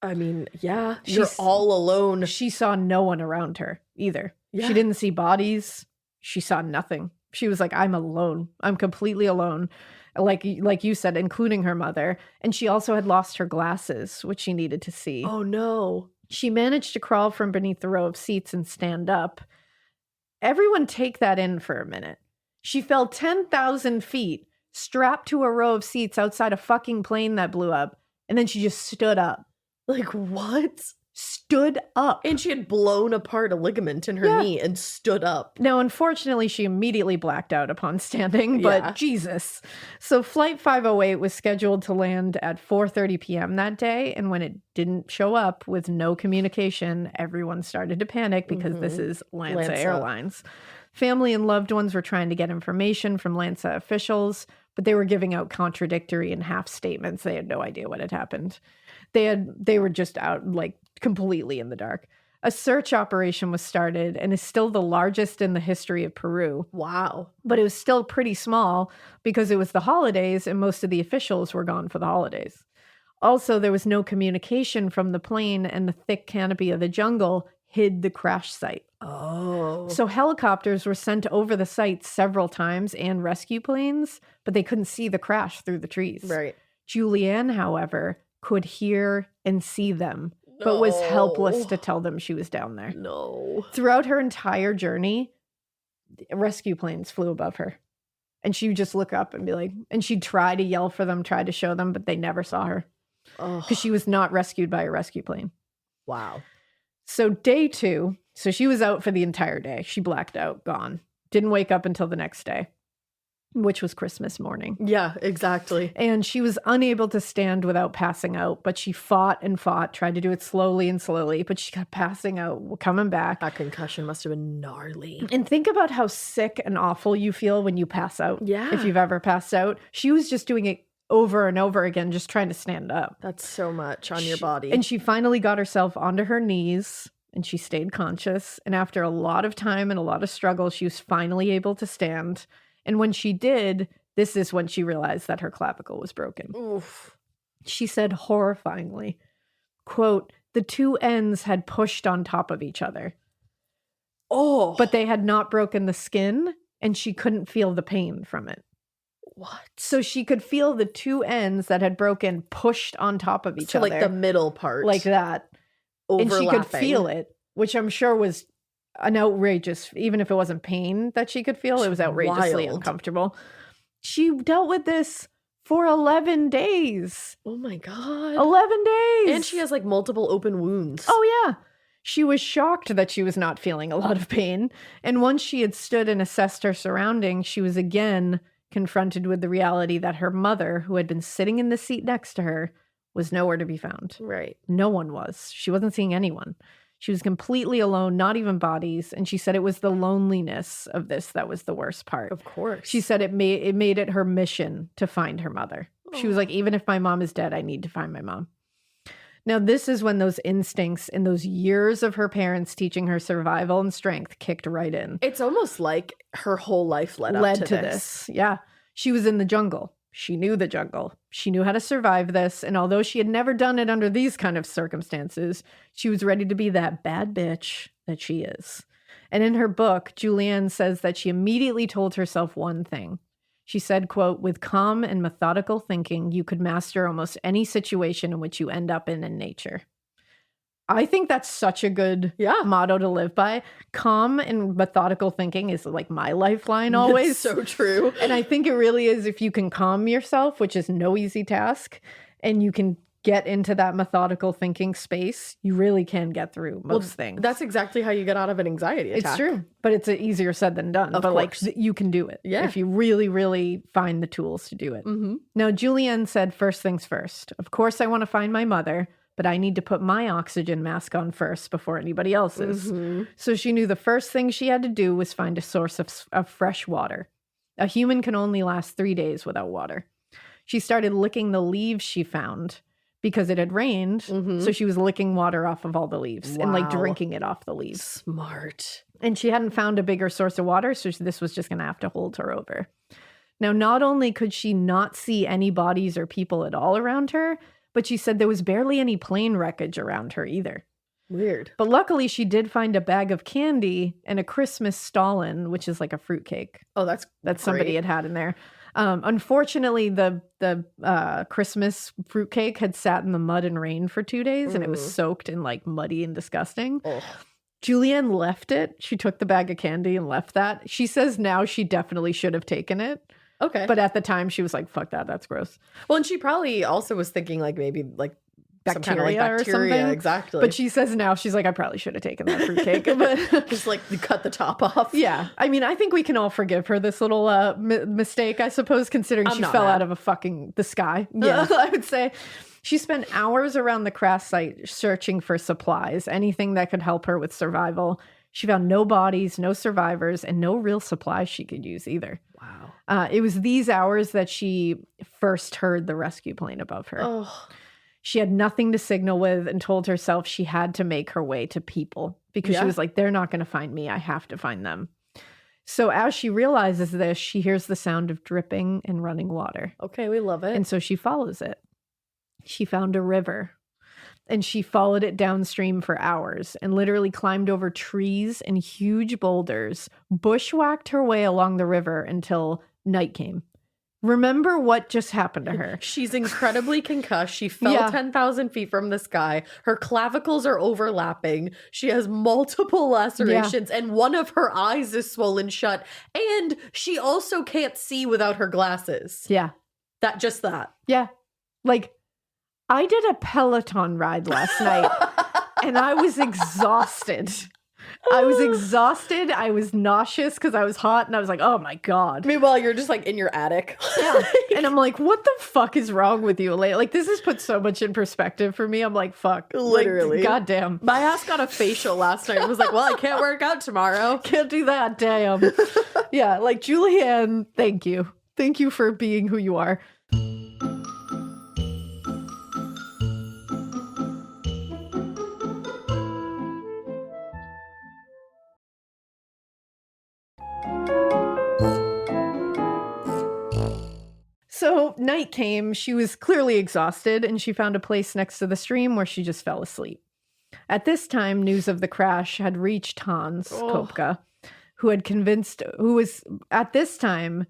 I mean, yeah, you're all alone. She saw no one around her either. Yeah. She didn't see bodies. She saw nothing. She was like, I'm alone. I'm completely alone. Like you said, including her mother. And she also had lost her glasses, which she needed to see. Oh, no. She managed to crawl from beneath the row of seats and stand up. Everyone take that in for a minute. She fell 10,000 feet, strapped to a row of seats outside a fucking plane that blew up. And then she just stood up. Like, what? stood up. And she had blown apart a ligament in her knee and stood up. Now, unfortunately, she immediately blacked out upon standing, but Jesus. So Flight 508 was scheduled to land at 4:30 p.m. that day, and when it didn't show up with no communication, everyone started to panic because this is Lansa Airlines. Family and loved ones were trying to get information from Lansa officials, but they were giving out contradictory and half statements. They had no idea what had happened. They were just out, like, completely in the dark. A search operation was started and is still the largest in the history of Peru. Wow. But it was still pretty small because it was the holidays and most of the officials were gone for the holidays. Also, there was no communication from the plane, and the thick canopy of the jungle hid the crash site. Oh. So helicopters were sent over the site several times and rescue planes, but they couldn't see the crash through the trees. Right. Juliane, however, could hear and see them, but was helpless to tell them she was down there. No. Throughout her entire journey, rescue planes flew above her. And she would just look up and be like, and she'd try to yell for them, try to show them, but they never saw her because she was not rescued by a rescue plane. Wow. So day 2, so she was out for the entire day. She blacked out, gone. Didn't wake up until the next day, which was Christmas morning. Yeah, exactly. And she was unable to stand without passing out, but she fought and fought, tried to do it slowly and slowly, but she kept passing out, coming back. That concussion must have been gnarly. And think about how sick and awful you feel when you pass out. Yeah. If you've ever passed out. She was just doing it over and over again, just trying to stand up. That's so much on your body. And she finally got herself onto her knees and she stayed conscious. And after a lot of time and a lot of struggle, she was finally able to stand. And when she did, this is when she realized that her clavicle was broken. Oof. She said horrifyingly, quote, "The two ends had pushed on top of each other. Oh. But they had not broken the skin, and she couldn't feel the pain from it." What? So she could feel the two ends that had broken pushed on top of each other. Like the middle part. Like that. And Overlapping. she could feel it, which I'm sure was an outrageous, even if it wasn't pain that she could feel, it was outrageously Wild. uncomfortable. She dealt with this for 11 days. Oh my God. 11 days. And she has like multiple open wounds. Oh, yeah. She was shocked that she was not feeling a lot of pain. And once she had stood and assessed her surroundings, she was again confronted with the reality that her mother, who had been sitting in the seat next to her, was nowhere to be found. Right. No one was. She wasn't seeing anyone. She was completely alone, not even bodies. And she said it was the loneliness of this that was the worst part. Of course. She said it made it her mission to find her mother. She was like, even if my mom is dead, I need to find my mom. Now, this is when those instincts and those years of her parents teaching her survival and strength kicked right in. It's almost like her whole life led up to this. Yeah. She was in the jungle. She knew the jungle. She knew how to survive this. And although she had never done it under these kind of circumstances, she was ready to be that bad bitch that she is. And in her book, Juliane says that she immediately told herself one thing. She said, quote, "With calm and methodical thinking, you could master almost any situation in which you end up in nature." I think that's such a good motto to live by. Calm and methodical thinking is like my lifeline always. It's so true. And I think it really is, if you can calm yourself, which is no easy task, and you can get into that methodical thinking space, you really can get through most things. That's exactly how you get out of an anxiety attack. It's true, but it's easier said than done. Of but course. like you can do it if you really, really find the tools to do it. Mm-hmm. Now, Juliane said, first things first. Of course, I want to find my mother, but I need to put my oxygen mask on first before anybody else's. Mm-hmm. So she knew the first thing she had to do was find a source of fresh water. A human can only last 3 days without water. She started licking the leaves she found because it had rained. Mm-hmm. So she was licking water off of all the leaves and like Wow. drinking it off the leaves. Smart. And she hadn't found a bigger source of water, so this was just going to have to hold her over. Now, not only could she not see any bodies or people at all around her, but she said there was barely any plane wreckage around her either. Weird. But luckily, she did find a bag of candy and a Christmas stollen, which is like a fruitcake Oh, that's that somebody great. had in there. Unfortunately, the Christmas fruitcake had sat in the mud and rain for 2 days, and it was soaked and like muddy and disgusting. Oh. Juliane left it. She took the bag of candy and left that. She says now she definitely should have taken it. Okay. But at the time she was like, fuck that, that's gross. Well, and she probably also was thinking like maybe like some kind of like bacteria or something. Exactly. But she says now, she's like, I probably should have taken that fruitcake. But just like cut the top off. yeah, I mean, I think we can all forgive her this little mistake, I suppose, considering she fell out of the sky. Yeah, I would say. She spent hours around the crash site searching for supplies, anything that could help her with survival. She found no bodies, no survivors, and no real supplies she could use either. Wow. It was these hours that she first heard the rescue plane above her. Oh. She had nothing to signal with and told herself she had to make her way to people because she was like, they're not going to find me. I have to find them. So as she realizes this, she hears the sound of dripping and running water. Okay, we love it. And so she follows it. She found a river and she followed it downstream for hours and literally climbed over trees and huge boulders, bushwhacked her way along the river until night came. Remember what just happened to her. She's incredibly concussed. She fell 10,000 feet from the sky. Her clavicles are overlapping. She has multiple lacerations and one of her eyes is swollen shut. And she also can't see without her glasses. Yeah. That. Yeah. Like, I did a Peloton ride last night and I was exhausted. I was nauseous because I was hot and I was like, oh my God. Meanwhile, you're just like in your attic. Yeah. And I'm like, what the fuck is wrong with you? Like, this has put so much in perspective for me. I'm like, fuck. Literally. Like, goddamn. My ass got a facial last night. I was like, well, I can't work out tomorrow. Can't do that. Damn. Yeah. Like, Juliane, thank you. Thank you for being who you are. So night came, she was clearly exhausted, and she found a place next to the stream where she just fell asleep. At this time, news of the crash had reached Hans Koepcke, who was, at this time,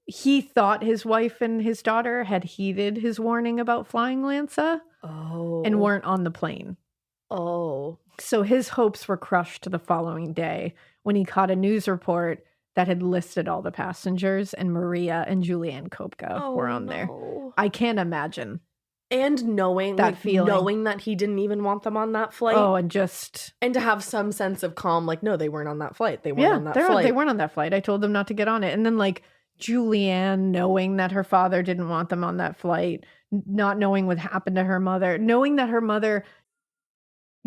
he thought his wife and his daughter had heeded his warning about flying Lansa and weren't on the plane. Oh. So his hopes were crushed the following day when he caught a news report that had listed all the passengers, and Maria and Juliane Koepcke were on there. I can't imagine. And knowing that feeling. Knowing that he didn't even want them on that flight. Oh, and to have some sense of calm, like, no, they weren't on that flight. They weren't on that flight. They weren't on that flight. I told them not to get on it. And then, like, Juliane knowing that her father didn't want them on that flight, not knowing what happened to her mother, knowing that her mother...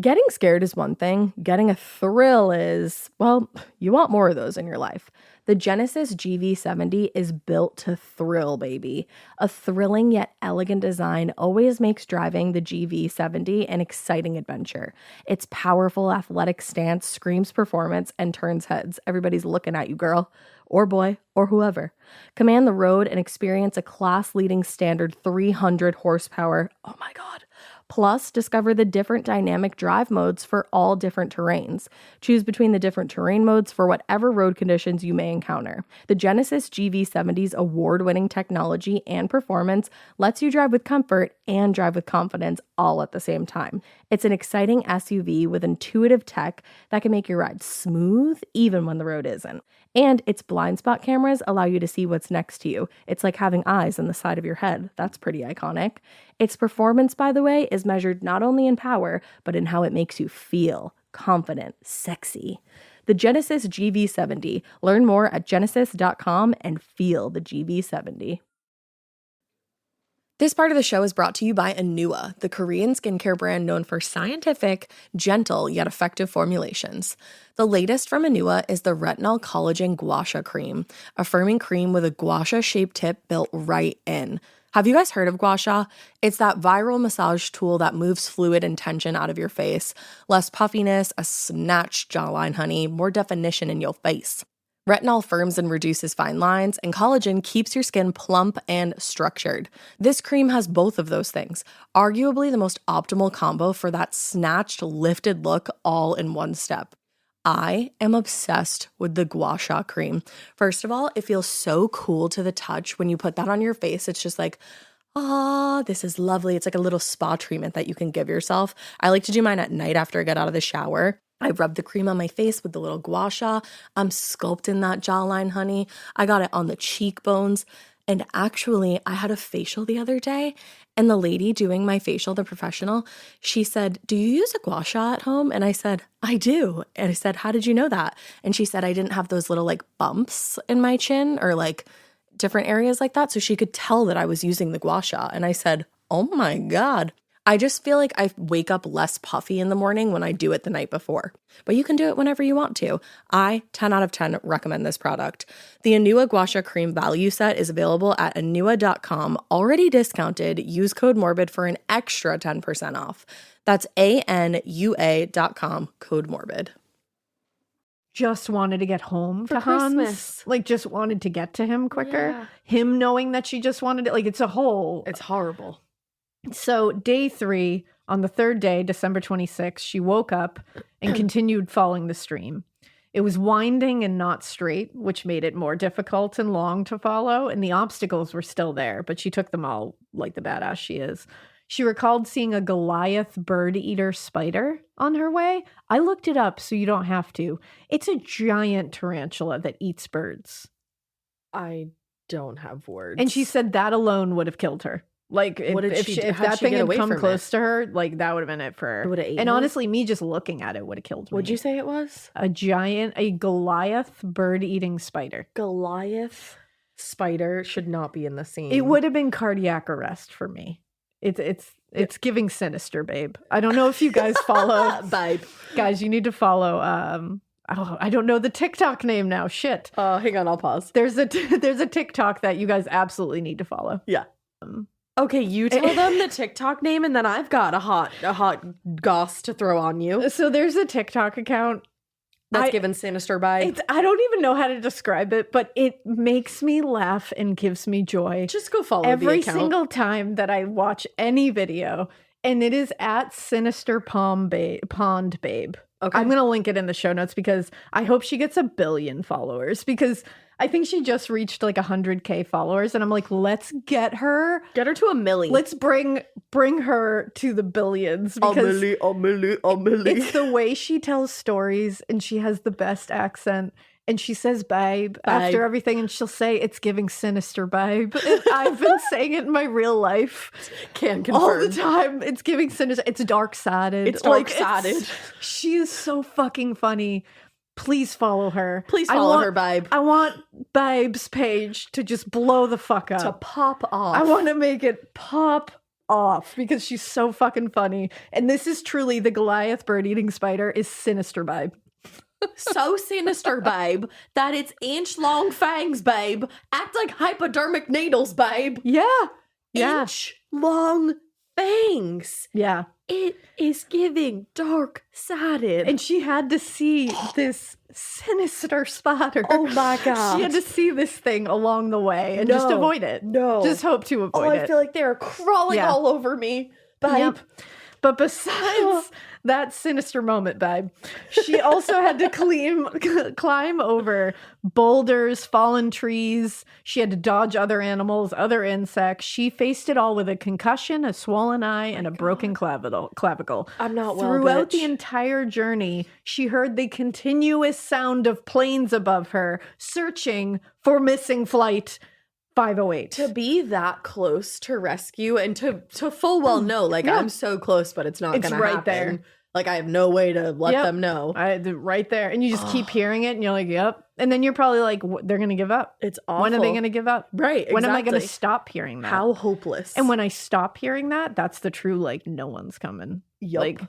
Getting scared is one thing. Getting a thrill is, well, you want more of those in your life. The Genesis GV70 is built to thrill, baby. A thrilling yet elegant design always makes driving the GV70 an exciting adventure. Its powerful athletic stance screams performance and turns heads. Everybody's looking at you, girl. Or boy, or whoever. Command the road and experience a class-leading standard 300 horsepower. Oh my God. Plus, discover the different dynamic drive modes for all different terrains. Choose between the different terrain modes for whatever road conditions you may encounter. The Genesis GV70's award-winning technology and performance lets you drive with comfort and drive with confidence all at the same time. It's an exciting SUV with intuitive tech that can make your ride smooth even when the road isn't. And its blind spot cameras allow you to see what's next to you. It's like having eyes on the side of your head. That's pretty iconic. Its performance, by the way, is measured not only in power, but in how it makes you feel confident, sexy. The Genesis GV70. Learn more at genesis.com and feel the GV70. This part of the show is brought to you by Anua, the Korean skincare brand known for scientific, gentle, yet effective formulations. The latest from Anua is the Retinol Collagen Gua Sha Cream, a firming cream with a gua sha-shaped tip built right in. Have you guys heard of gua sha? It's that viral massage tool that moves fluid and tension out of your face. Less puffiness, a snatched jawline, honey, more definition in your face. Retinol firms and reduces fine lines, and collagen keeps your skin plump and structured. This cream has both of those things, arguably the most optimal combo for that snatched, lifted look all in one step. I am obsessed with the Gua Sha cream. First of all, it feels so cool to the touch. When you put that on your face, it's just like, this is lovely. It's like a little spa treatment that you can give yourself. I like to do mine at night after I get out of the shower. I rub the cream on my face with the little gua sha. I'm sculpting that jawline, honey. I got it on the cheekbones. And actually, I had a facial the other day, and the lady doing my facial, the professional, she said, "Do you use a gua sha at home?" And I said, "I do." And I said, "How did you know that?" And she said, "I didn't have those little like bumps in my chin or like different areas like that." So she could tell that I was using the gua sha. And I said, "Oh my God." I just feel like I wake up less puffy in the morning when I do it the night before. But you can do it whenever you want to. I, 10 out of 10, recommend this product. The Anua Gua Sha Cream Value Set is available at anua.com, already discounted. Use code MORBID for an extra 10% off. That's ANUA.com, code MORBID. Just wanted to get home For to Hans. Christmas. Like, just wanted to get to him quicker. Yeah. Him knowing that she just wanted it. Like, it's a whole... It's horrible. So day 3, on the third day, December 26th, she woke up and continued following the stream. It was winding and not straight, which made it more difficult and long to follow. And the obstacles were still there, but she took them all like the badass she is. She recalled seeing a Goliath bird-eater spider on her way. I looked it up so you don't have to. It's a giant tarantula that eats birds. I don't have words. And she said that alone would have killed her. Like, What did if she do? if How'd that she thing get had away come from close to her, like, that would have been it for her. It would've eaten And her? honestly, me just looking at it would have killed me. What'd you say it was? A Goliath bird-eating spider. Goliath spider should not be in the scene. It would have been cardiac arrest for me. It's giving sinister, babe. I don't know if you guys follow. Babe. Guys, you need to follow. I don't know the TikTok name now. Shit. Hang on, I'll pause. There's a TikTok that you guys absolutely need to follow. Yeah. Okay, you tell them the TikTok name, and then I've got a hot goss to throw on you. So there's a TikTok account That's given sinister vibe. I don't even know how to describe it, but it makes me laugh and gives me joy Just go follow every the account. single time that I watch any video. And it is at Sinister Pond Babe. Okay. I'm going to link it in the show notes because I hope she gets 1 billion followers, because I think she just reached like 100K followers. And I'm like, let's get her. Get her to 1 million. Let's bring her to the billions, because a million. it's the way she tells stories, and she has the best accent. And she says babe after everything, and she'll say it's giving sinister babe. And I've been saying it in my real life. Can confirm. All the time. It's giving sinister. It's dark-sided. It's dark-sided. She is so fucking funny. Please follow her. Please follow her, babe. I want Babe's page to just blow the fuck up. To pop off. I want to make it pop off because she's so fucking funny. And this is truly the Goliath bird-eating spider is sinister babe. So sinister, babe, that it's inch-long fangs, babe. Act like hypodermic needles, babe. Yeah. Yeah. Inch-long fangs. Yeah. It is giving dark-sided. And she had to see this sinister spider. Oh my God. She had to see this thing along the way and just avoid it. No. Just hope to avoid it. I feel like they're crawling all over me, babe. Yep. But besides that sinister moment, babe, she also had to climb over boulders, fallen trees. She had to dodge other animals, other insects. She faced it all with a concussion, a swollen eye, and a broken clavicle. I'm not well, Throughout bitch. the entire journey, she heard the continuous sound of planes above her, searching for missing flight 508. To be that close to rescue and to full well know, like, Yeah. I'm so close, but it's not It's gonna right happen. there. Like, I have no way to let Yep. them know. Right there. And you just keep hearing it and you're like, yep. And then you're probably like, they're going to give up. It's awful. When are they going to give up? Right, When am I going to exactly. stop hearing that? How hopeless. And when I stop hearing that, that's the true, like, no one's coming. Yup. Like,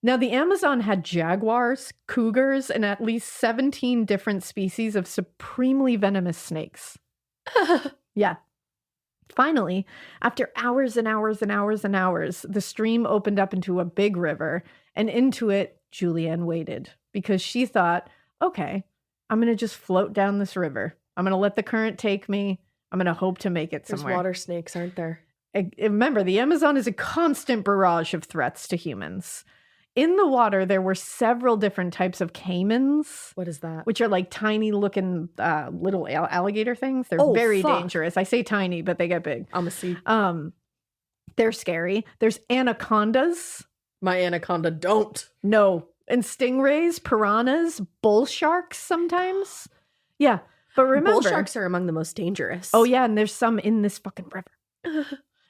now the Amazon had jaguars, cougars, and at least 17 different species of supremely venomous snakes. Yeah. Finally, after hours and hours and hours and hours, the stream opened up into a big river, and into it, Juliane waded because she thought, okay, I'm going to just float down this river. I'm going to let the current take me. I'm going to hope to make it There's somewhere. water snakes, aren't there? Remember, the Amazon is a constant barrage of threats to humans. In the water, there were several different types of caimans, What is that? which are like tiny looking little alligator things. They're Oh, very fuck. dangerous. I say tiny, but they get big. I'm a see. They're scary. There's anacondas. My anaconda don't. No. And stingrays, piranhas, bull sharks sometimes. Yeah. But remember, bull sharks are among the most dangerous. oh yeah, and there's some in this fucking river.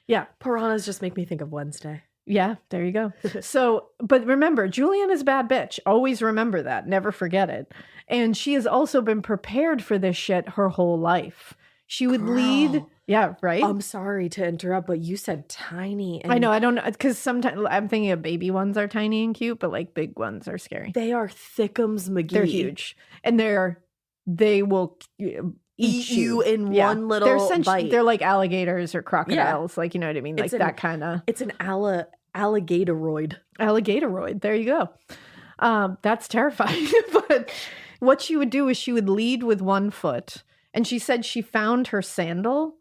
Yeah. Piranhas just make me think of Wednesday. Yeah, there you go. So, but remember, Juliane is a bad bitch. Always remember that. Never forget it. And she has also been prepared for this shit her whole life. She would lead. Yeah, right? I'm sorry to interrupt, but you said tiny. And I know. I don't know. Because sometimes I'm thinking of baby ones are tiny and cute, but like big ones are scary. they are thickums McGee. They're huge. And they will Eat you in Yeah. one little they're bite. They're like alligators or crocodiles. Like, you know what I mean? Like that kind of. It's an alligatoroid. Alligatoroid. There you go. That's terrifying. But what she would do is she would lead with one foot. And she said she found her sandal,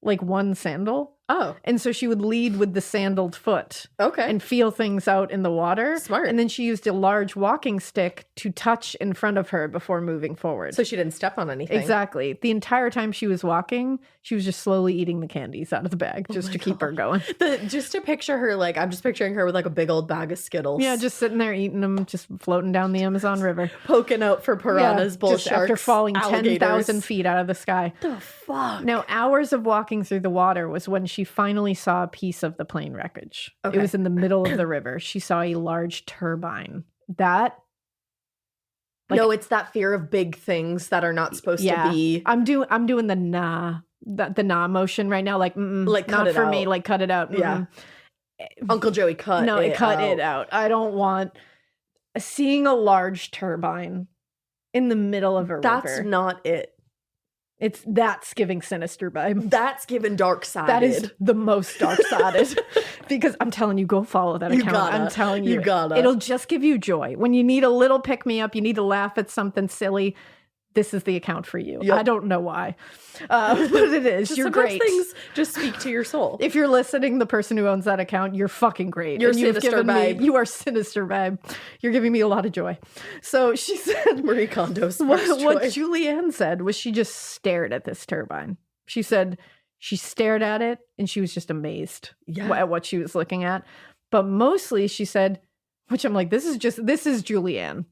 like one sandal. Oh, And so she would lead with the sandaled foot okay. and feel things out in the water. Smart. And then she used a large walking stick to touch in front of her before moving forward. So she didn't step on anything. Exactly. The entire time she was walking, she was just slowly eating the candies out of the bag just to keep her going. Just to picture her, like, I'm just picturing her with like a big old bag of Skittles. Yeah, just sitting there eating them, just floating down the Amazon River. poking out for piranhas, bull just sharks, after falling alligators. 10,000 feet out of the sky. The fuck? Now, hours of walking through the water was when she finally saw a piece of the plane wreckage. Okay. It was in the middle of the river. She saw a large turbine. That, no, it's that fear of big things that are not supposed to be. I'm doing the nah, the nah motion right now. Like, Like, cut not it for out. me. Like, cut it out. Yeah. Uncle Joey cut No, it cut out. it out. I don't want seeing a large turbine in the middle of a That's river. not it. That's giving sinister vibe. That's given dark side. That is the most dark-sided. Because I'm telling you, go follow that You account. gotta. I'm telling you. You gotta. It'll just give you joy. When you need a little pick-me-up, you need to laugh at something silly, this is the account for you. Yep. I don't know why. But it is. Just You're sometimes great. things just speak to your soul. If you're listening, the person who owns that account, you're fucking great. You're And you've sinister, given me- babe. You are sinister, babe. You're giving me a lot of joy. So she said, Marie Kondo's what first choice. Juliane said was she just stared at this turbine. She said she stared at it and she was just amazed at what she was looking at. But mostly she said, which I'm like, this is Juliane.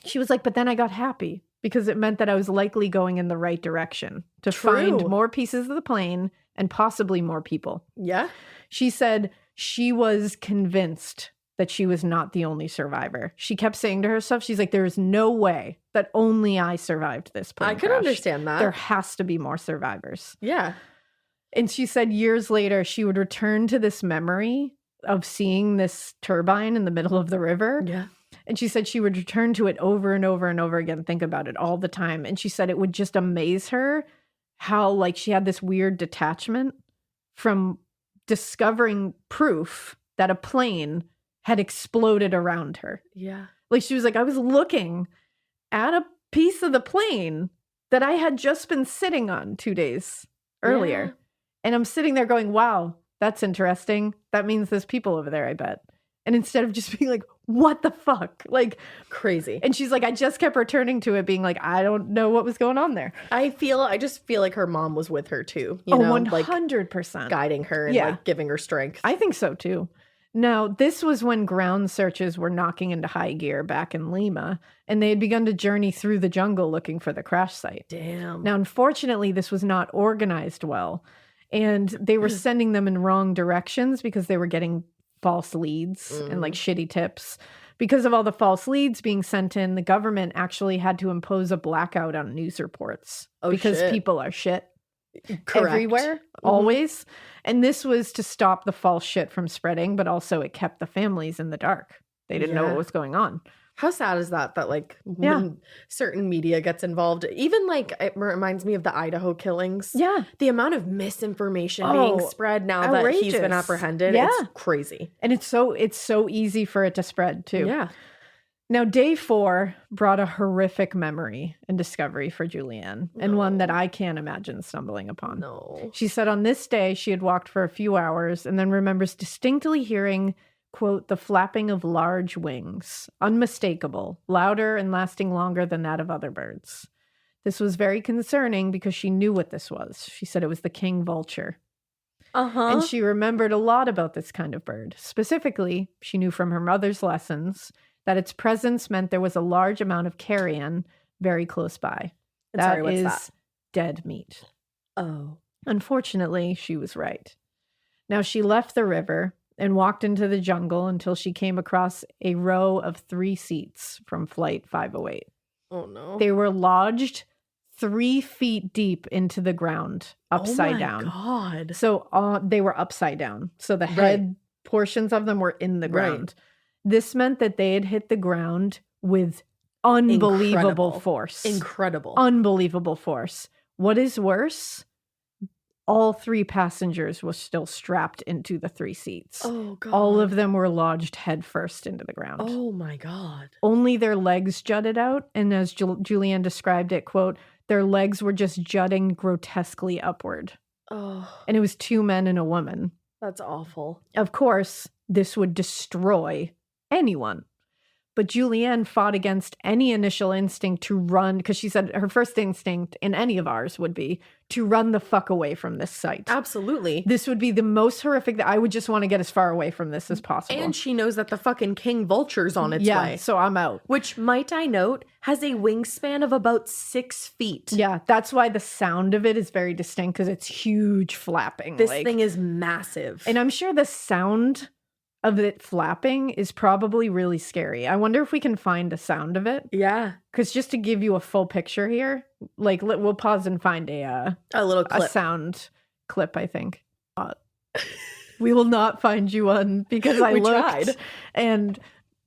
She was like, but then I got happy because it meant that I was likely going in the right direction to find more pieces of the plane and possibly more people. Yeah. She said she was convinced that she was not the only survivor. She kept saying to herself, she's like, there is no way that only I survived this plane I could crash. understand that. There has to be more survivors. Yeah. And she said years later, she would return to this memory of seeing this turbine in the middle of the river. Yeah. And she said she would return to it over and over and over again, think about it all the time. And she said it would just amaze her how, like, she had this weird detachment from discovering proof that a plane had exploded around her. Yeah. Like, she was like, I was looking at a piece of the plane that I had just been sitting on 2 days earlier. Yeah. And I'm sitting there going, wow, that's interesting. That means there's people over there, I bet. And instead of just being like, what the fuck? Like, Crazy. and she's like, I just kept returning to it being like, I don't know what was going on there. I just feel like her mom was with her too. You know, 100%. like guiding her and Yeah. like giving her strength. I think so too. Now, this was when ground searches were knocking into high gear back in Lima, and they had begun to journey through the jungle looking for the crash site. Damn. Now, unfortunately, this was not organized well, and they were sending them in wrong directions because they were getting false leads and like shitty tips. Because of all the false leads being sent in, the government actually had to impose a blackout on news reports because shit. people are shit. Correct. Everywhere, always. And this was to stop the false shit from spreading, but also it kept the families in the dark. They didn't know Yeah. what was going on. How sad is that like Yeah. when certain media gets involved, even like it reminds me of the Idaho killings. Yeah. The amount of misinformation being Oh, spread now that he's been outrageous. apprehended. Yeah. It's crazy. And it's so easy for it to spread too. Yeah. Now, day 4 brought a horrific memory and discovery for Juliane, and one that I can't imagine stumbling upon. No. She said on this day, she had walked for a few hours and then remembers distinctly hearing, quote, the flapping of large wings, unmistakable, louder and lasting longer than that of other birds. This was very concerning because she knew what this was. She said it was the king vulture. Uh-huh. And she remembered a lot about this kind of bird. Specifically, she knew from her mother's lessons that its presence meant there was a large amount of carrion very close by. That what's is that? dead meat. Oh. Unfortunately, she was right. Now, she left the river and walked into the jungle until she came across a row of 3 seats from Flight 508. Oh, no. They were lodged 3 feet deep into the ground, upside down. Oh, my God. So they were upside down. So the head portions of them were in the ground. This meant that they had hit the ground with unbelievable force. Incredible. Unbelievable force. What is worse? All 3 passengers were still strapped into the 3 seats. Oh, God. All of them were lodged headfirst into the ground. Oh, my God. Only their legs jutted out. And as Juliane described it, quote, their legs were just jutting grotesquely upward. Oh, And it was 2 men and a woman. that's awful. Of course, this would destroy anyone. But Juliane fought against any initial instinct to run, because she said her first instinct in any of ours would be to run the fuck away from this site. Absolutely. This would be the most horrific. I would just want to get as far away from this as possible. And she knows that the fucking king vulture's on its way. So I'm out. Which, might I note, has a wingspan of about 6 feet. Yeah, that's why the sound of it is very distinct, because it's huge flapping. This thing is massive. And I'm sure the sound of it flapping is probably really scary. I wonder if we can find a sound of it. Yeah. Because just to give you a full picture here, like we'll pause and find a little clip. a sound clip, I think. We will not find you one because I looked. Tried. And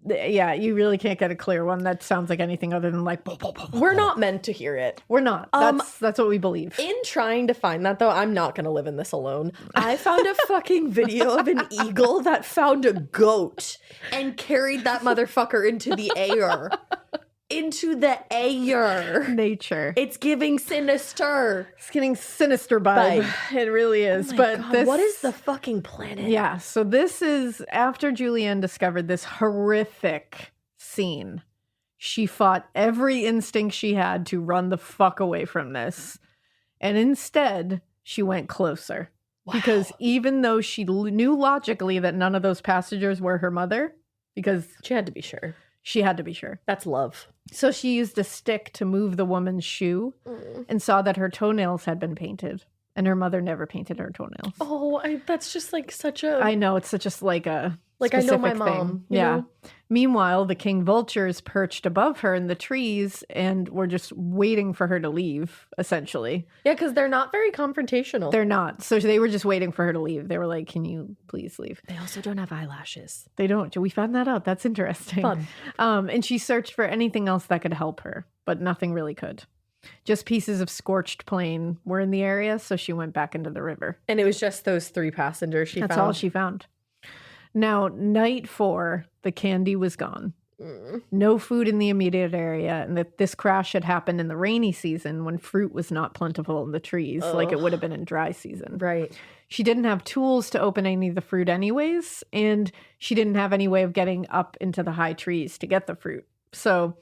yeah, you really can't get a clear one that sounds like anything other than like. We're not meant to hear it. We're not. That's what we believe. In trying to find that, though, I'm not going to live in this alone. I found a fucking video of an eagle that found a goat and carried that motherfucker into the air. Into the air. Nature. It's giving sinister. It's getting sinister vibe. It really is. But God, what is the fucking planet? Yeah. So this is after Juliane discovered this horrific scene. She fought every instinct she had to run the fuck away from this. And instead, she went closer. Wow. Because even though she knew logically that none of those passengers were her mother, because she had to be sure. She had to be sure. That's love. So she used a stick to move the woman's shoe and saw that her toenails had been painted. And her mother never painted her toenails. Oh, that's just like such a... I know, it's such a like a like I know my thing. mom. Yeah. Know? Meanwhile, the king vultures perched above her in the trees and were just waiting for her to leave, essentially. Yeah, because they're not very confrontational. They're not. So they were just waiting for her to leave. They were like, can you please leave? They also don't have eyelashes. They don't. We found that out. That's interesting. Fun. And she searched for anything else that could help her, but nothing really could. Just pieces of scorched plain were in the area, so she went back into the river. And it was just those 3 passengers she found? That's all she found. Now, night 4, the candy was gone. No food in the immediate area, and that this crash had happened in the rainy season when fruit was not plentiful in the trees, like it would have been in dry season. Right. She didn't have tools to open any of the fruit anyways, and she didn't have any way of getting up into the high trees to get the fruit. So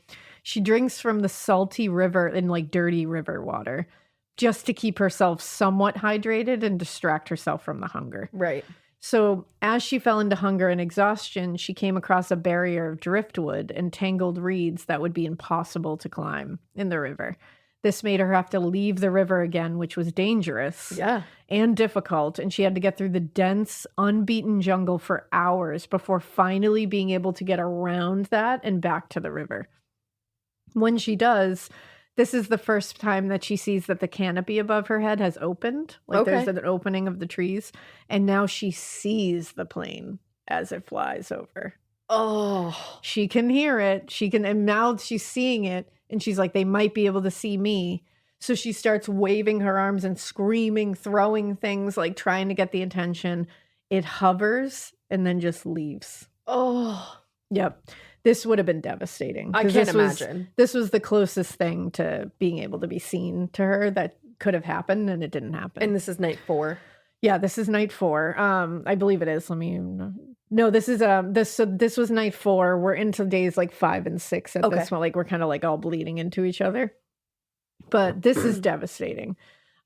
she drinks from the salty river and like dirty river water just to keep herself somewhat hydrated and distract herself from the hunger. Right. So as she fell into hunger and exhaustion, she came across a barrier of driftwood and tangled reeds that would be impossible to climb in the river. This made her have to leave the river again, which was dangerous and difficult. And she had to get through the dense, unbeaten jungle for hours before finally being able to get around that and back to the river. When she does, this is the first time that she sees that the canopy above her head has opened. Like there's an opening of the trees. And now she sees the plane as it flies over. Oh. She can hear it. And now she's seeing it. And she's like, they might be able to see me. So she starts waving her arms and screaming, throwing things, like trying to get the attention. It hovers and then just leaves. Oh. Yep. This would have been devastating. I can't imagine. This was the closest thing to being able to be seen to her that could have happened, and it didn't happen. And this is night 4. Yeah, this is night 4. I believe it is. No, this is this was night 4. We're into days like 5 and 6 at this one. Like we're kind of like all bleeding into each other. But this is devastating.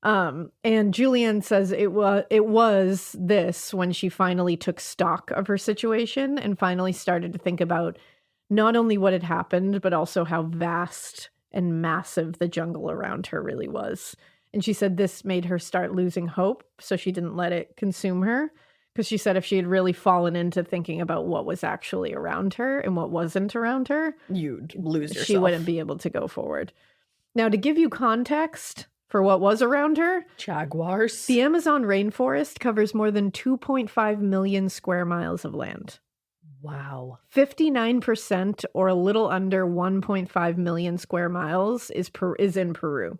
And Juliane says it was this when she finally took stock of her situation and finally started to think about not only what had happened, but also how vast and massive the jungle around her really was. And she said this made her start losing hope, so she didn't let it consume her. Because she said if she had really fallen into thinking about what was actually around her and what wasn't around her, you'd lose yourself. She wouldn't be able to go forward. Now, to give you context for what was around her, jaguars. The Amazon rainforest covers more than 2.5 million square miles of land. Wow. 59%, or a little under 1.5 million square miles, is in Peru.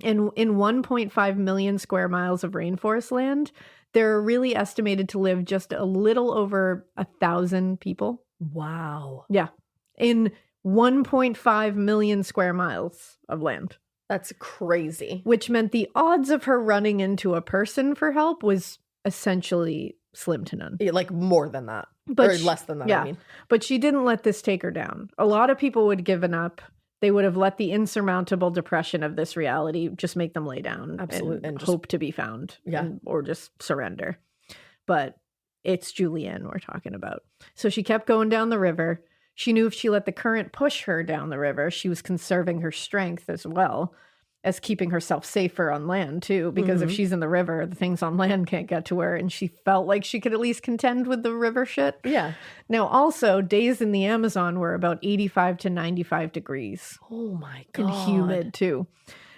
And in 1.5 million square miles of rainforest land, there are really estimated to live just a little over 1,000 people. Wow. Yeah. In 1.5 million square miles of land. That's crazy. Which meant the odds of her running into a person for help was essentially slim to none. Yeah, like more than that. Or less than that, yeah. I mean. But she didn't let this take her down. A lot of people would have given up. They would have let the insurmountable depression of this reality just make them lay down. Absolutely. And hope to be found. Yeah. Or just surrender. But it's Juliane we're talking about. So she kept going down the river. She knew if she let the current push her down the river, she was conserving her strength as well as keeping herself safer on land too. Because if she's in the river, the things on land can't get to her. And she felt like she could at least contend with the river shit. Yeah. Now, also, days in the Amazon were about 85 to 95 degrees. Oh my God. And humid too.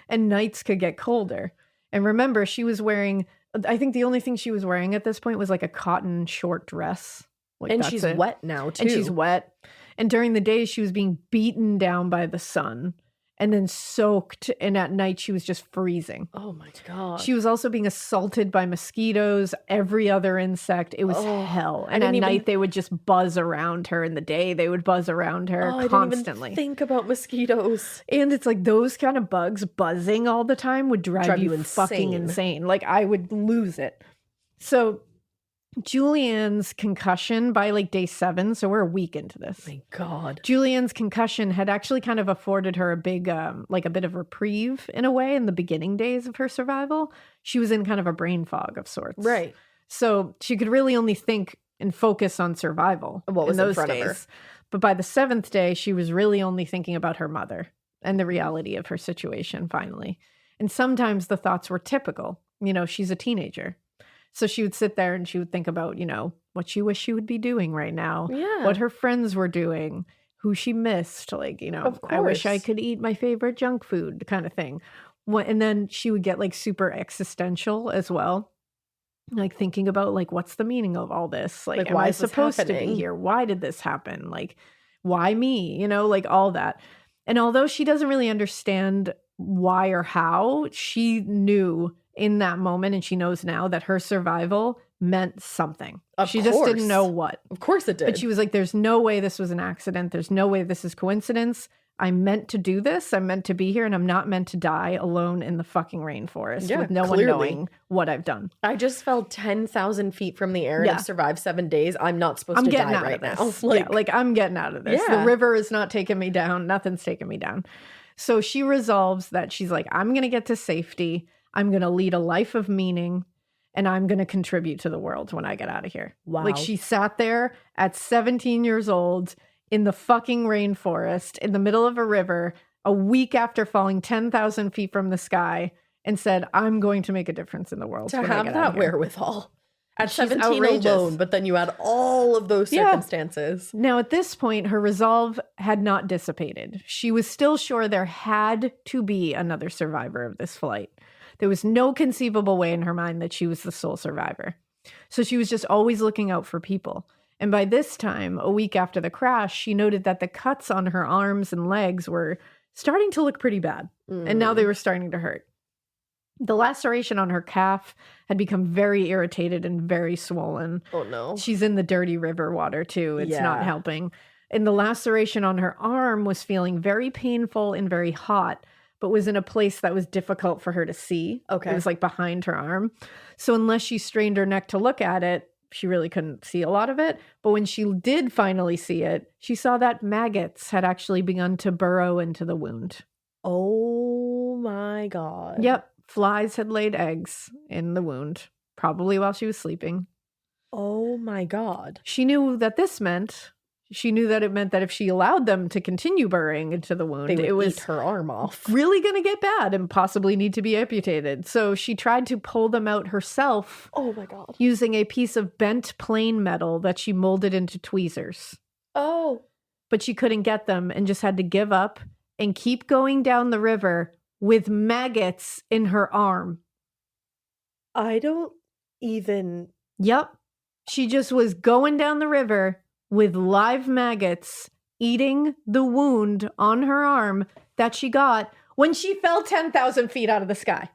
And nights could get colder. And remember, she was wearing, I think the only thing she was wearing at this point was like a cotton short dress. Like, and she's wet now too. And she's wet. And during the day, she was being beaten down by the sun and then soaked. And at night, she was just freezing. Oh my God. She was also being assaulted by mosquitoes, every other insect. It was hell. And at night, they would just buzz around her. In the day, they would buzz around her constantly. I didn't even think about mosquitoes. And it's like those kind of bugs buzzing all the time would drive you fucking insane. Like, I would lose it. So Juliane's concussion by like day 7, so we're a week into this. My God. Juliane's concussion had actually kind of afforded her a big, like a bit of reprieve in a way in the beginning days of her survival. She was in kind of a brain fog of sorts. Right. So she could really only think and focus on survival what was in those in front days. of her. But by the 7th day, she was really only thinking about her mother and the reality of her situation finally. And sometimes the thoughts were typical. You know, she's a teenager. So she would sit there and she would think about, you know, what she wished she would be doing right now. Yeah. What her friends were doing, who she missed. Like, you know, I wish I could eat my favorite junk food kind of thing. And then she would get like super existential as well. Like thinking about like, what's the meaning of all this? Like am why I is this supposed to be happening? here? Why did this happen? Like, why me? You know, like all that. And although she doesn't really understand why or how, she knew in that moment, and she knows now, that her survival meant something. She just didn't know what. Of course it did. But she was like, there's no way this was an accident. There's no way this is coincidence. I'm meant to do this. I'm meant to be here, and I'm not meant to die alone in the fucking rainforest with no one knowing what I've done. I just fell 10,000 feet from the air and I've survived 7 days. I'm not supposed to die right now. Like I'm getting out of this. Yeah. The river is not taking me down. Nothing's taking me down. So she resolves that she's like, I'm going to get to safety. I'm going to lead a life of meaning, and I'm going to contribute to the world when I get out of here. Wow. Like she sat there at 17 years old in the fucking rainforest in the middle of a river a week after falling 10,000 feet from the sky and said, I'm going to make a difference in the world. To have that wherewithal. At 17 outrageous. alone, but then you add all of those circumstances. Now, at this point, her resolve had not dissipated. She was still sure there had to be another survivor of this flight. There was no conceivable way in her mind that she was the sole survivor. So she was just always looking out for people. And by this time, a week after the crash, she noted that the cuts on her arms and legs were starting to look pretty bad. And now they were starting to hurt. The laceration on her calf had become very irritated and very swollen. Oh, no. She's in the dirty river water, too. It's not helping. And the laceration on her arm was feeling very painful and very hot, but was in a place that was difficult for her to see. Okay. It was like behind her arm. So unless she strained her neck to look at it, she really couldn't see a lot of it. But when she did finally see it, she saw that maggots had actually begun to burrow into the wound. Oh my God. Yep. Flies had laid eggs in the wound, probably while she was sleeping. Oh my God. She knew that this meant She knew that it meant that if she allowed them to continue burrowing into the wound, They would it was eat her arm off. really going to get bad and possibly need to be amputated. So she tried to pull them out herself. Oh my God. Using a piece of bent plain metal that she molded into tweezers. Oh. But she couldn't get them and just had to give up and keep going down the river with maggots in her arm. I don't even. Yep. She just was going down the river with live maggots eating the wound on her arm that she got when she fell 10,000 feet out of the sky.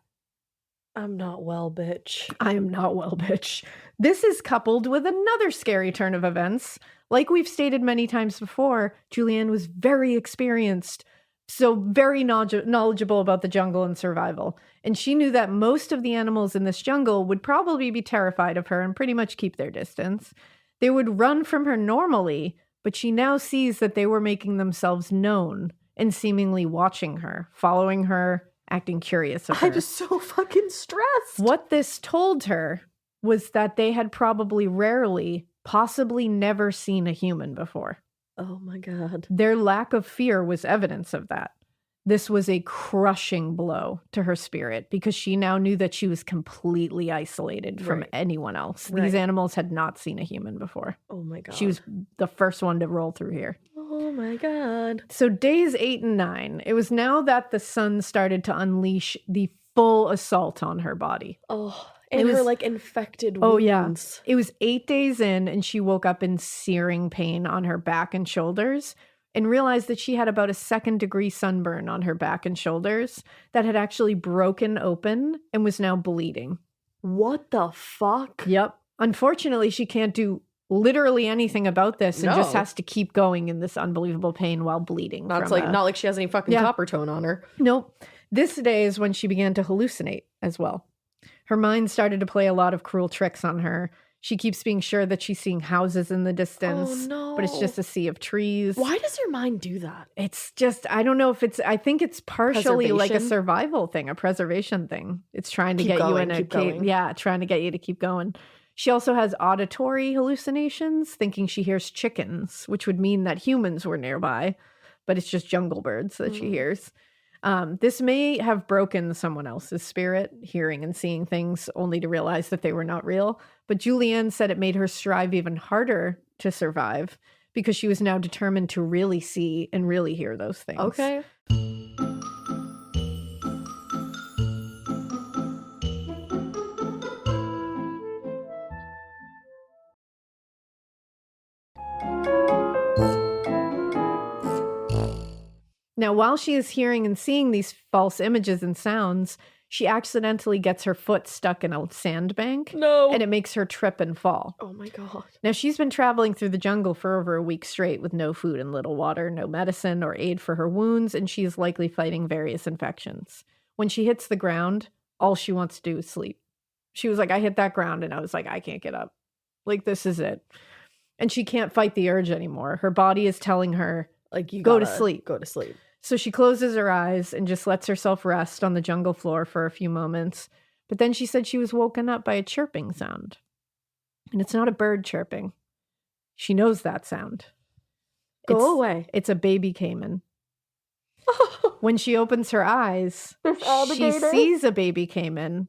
I'm not well, bitch. I am not well, bitch. This is coupled with another scary turn of events. Like we've stated many times before, Juliane was very experienced, so very knowledgeable about the jungle and survival. And she knew that most of the animals in this jungle would probably be terrified of her and pretty much keep their distance. They would run from her normally, but she now sees that they were making themselves known and seemingly watching her, following her, acting curious of her. I'm just so fucking stressed. What this told her was that they had probably rarely, possibly never seen a human before. Oh my God. Their lack of fear was evidence of that. This was a crushing blow to her spirit because she now knew that she was completely isolated from anyone else. Right. These animals had not seen a human before. Oh my God. She was the first one to roll through here. Oh my God. So days 8 and 9, it was now that the sun started to unleash the full assault on her body. Oh, and It was- her like infected wounds. Oh, yeah. It was 8 days in, and she woke up in searing pain on her back and shoulders and realized that she had about a 2nd-degree sunburn on her back and shoulders that had actually broken open and was now bleeding. What the fuck? Yep. Unfortunately, she can't do literally anything about this and just No. has to keep going in this unbelievable pain while bleeding. Not from like a- not like she has any fucking Yeah. copper tone on her. Nope. This day is when she began to hallucinate as well. Her mind started to play a lot of cruel tricks on her. She keeps being sure that she's seeing houses in the distance, no. but it's just a sea of trees. Why does your mind do that? It's just, I don't know if it's, I think it's partially like a Preservation? survival thing, a preservation thing. It's trying to Keep get you going, in a keep cave. going. Yeah, trying to get you to keep going. She also has auditory hallucinations, thinking she hears chickens, which would mean that humans were nearby, but it's just jungle birds that she hears. This may have broken someone else's spirit, hearing and seeing things only to realize that they were not real. But Juliane said it made her strive even harder to survive because she was now determined to really see and really hear those things. Okay. Now, while she is hearing and seeing these false images and sounds, she accidentally gets her foot stuck in a sandbank. No. And it makes her trip and fall. Oh my God. Now, she's been traveling through the jungle for over a week straight with no food and little water, no medicine or aid for her wounds, and she is likely fighting various infections. When she hits the ground, all she wants to do is sleep. She was like, I hit that ground, and I was like, I can't get up. Like, this is it. And she can't fight the urge anymore. Her body is telling her, Like you Go to gotta sleep. Go to sleep. so she closes her eyes and just lets herself rest on the jungle floor for a few moments. But then she said she was woken up by a chirping sound. And it's not a bird chirping. She knows that sound. Go It's- away. It's a baby caiman. When she opens her eyes, There's she alligator. sees a baby caiman.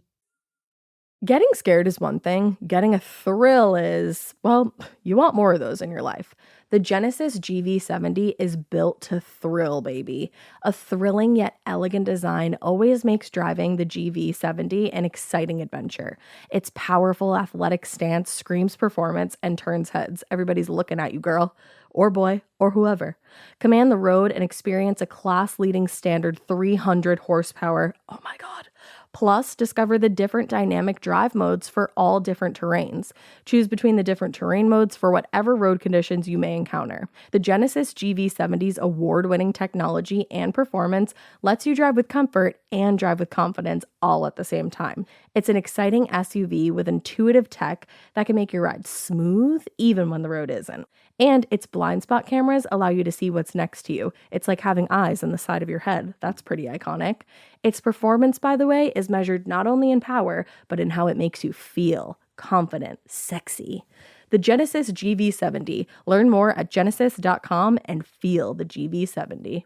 Getting scared is one thing. Getting a thrill is, well, you want more of those in your life. The Genesis GV70 is built to thrill, baby. A thrilling yet elegant design always makes driving the GV70 an exciting adventure. Its powerful athletic stance screams performance and turns heads. Everybody's looking at you, girl, or boy, or whoever. Command the road and experience a class-leading standard 300 horsepower. Oh my God. Plus, discover the different dynamic drive modes for all different terrains. Choose between the different terrain modes for whatever road conditions you may encounter. The Genesis GV70's award-winning technology and performance lets you drive with comfort and drive with confidence all at the same time. It's an exciting SUV with intuitive tech that can make your ride smooth even when the road isn't. And its blind spot cameras allow you to see what's next to you. It's like having eyes on the side of your head. That's pretty iconic. Its performance, by the way, is measured not only in power, but in how it makes you feel confident, sexy. the Genesis GV70. Learn more at genesis.com and feel the GV70.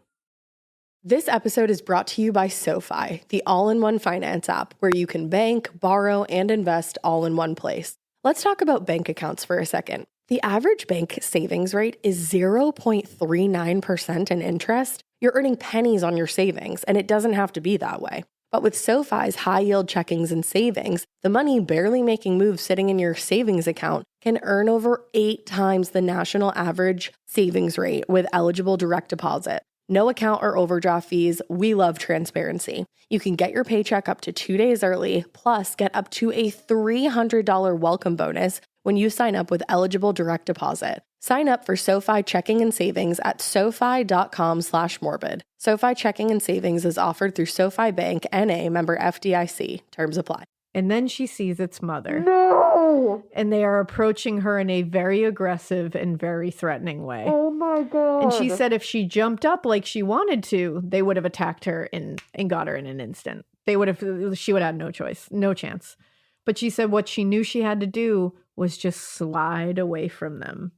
This episode is brought to you by SoFi, the all-in-one finance app where you can bank, borrow, and invest all in one place. Let's talk about bank accounts for a second. The average bank savings rate is 0.39% in interest. You're earning pennies on your savings, and it doesn't have to be that way. But with SoFi's high-yield checkings and savings, the money barely making moves sitting in your savings account can earn over 8 times the national average savings rate with eligible direct deposit. No account or overdraft fees. We love transparency. You can get your paycheck up to 2 days early, plus get up to a $300 welcome bonus when you sign up with eligible direct deposit. Sign up for SoFi checking and savings at SoFi.com/morbid. SoFi checking and savings is offered through SoFi Bank, N.A., member FDIC. Terms apply. And then she sees its mother. No! And they are approaching her in a very aggressive and very threatening way. Oh my God. And she said if she jumped up like she wanted to, they would have attacked her and got her in an instant. She would have had no choice, no chance. But she said what she knew she had to do was just slide away from them.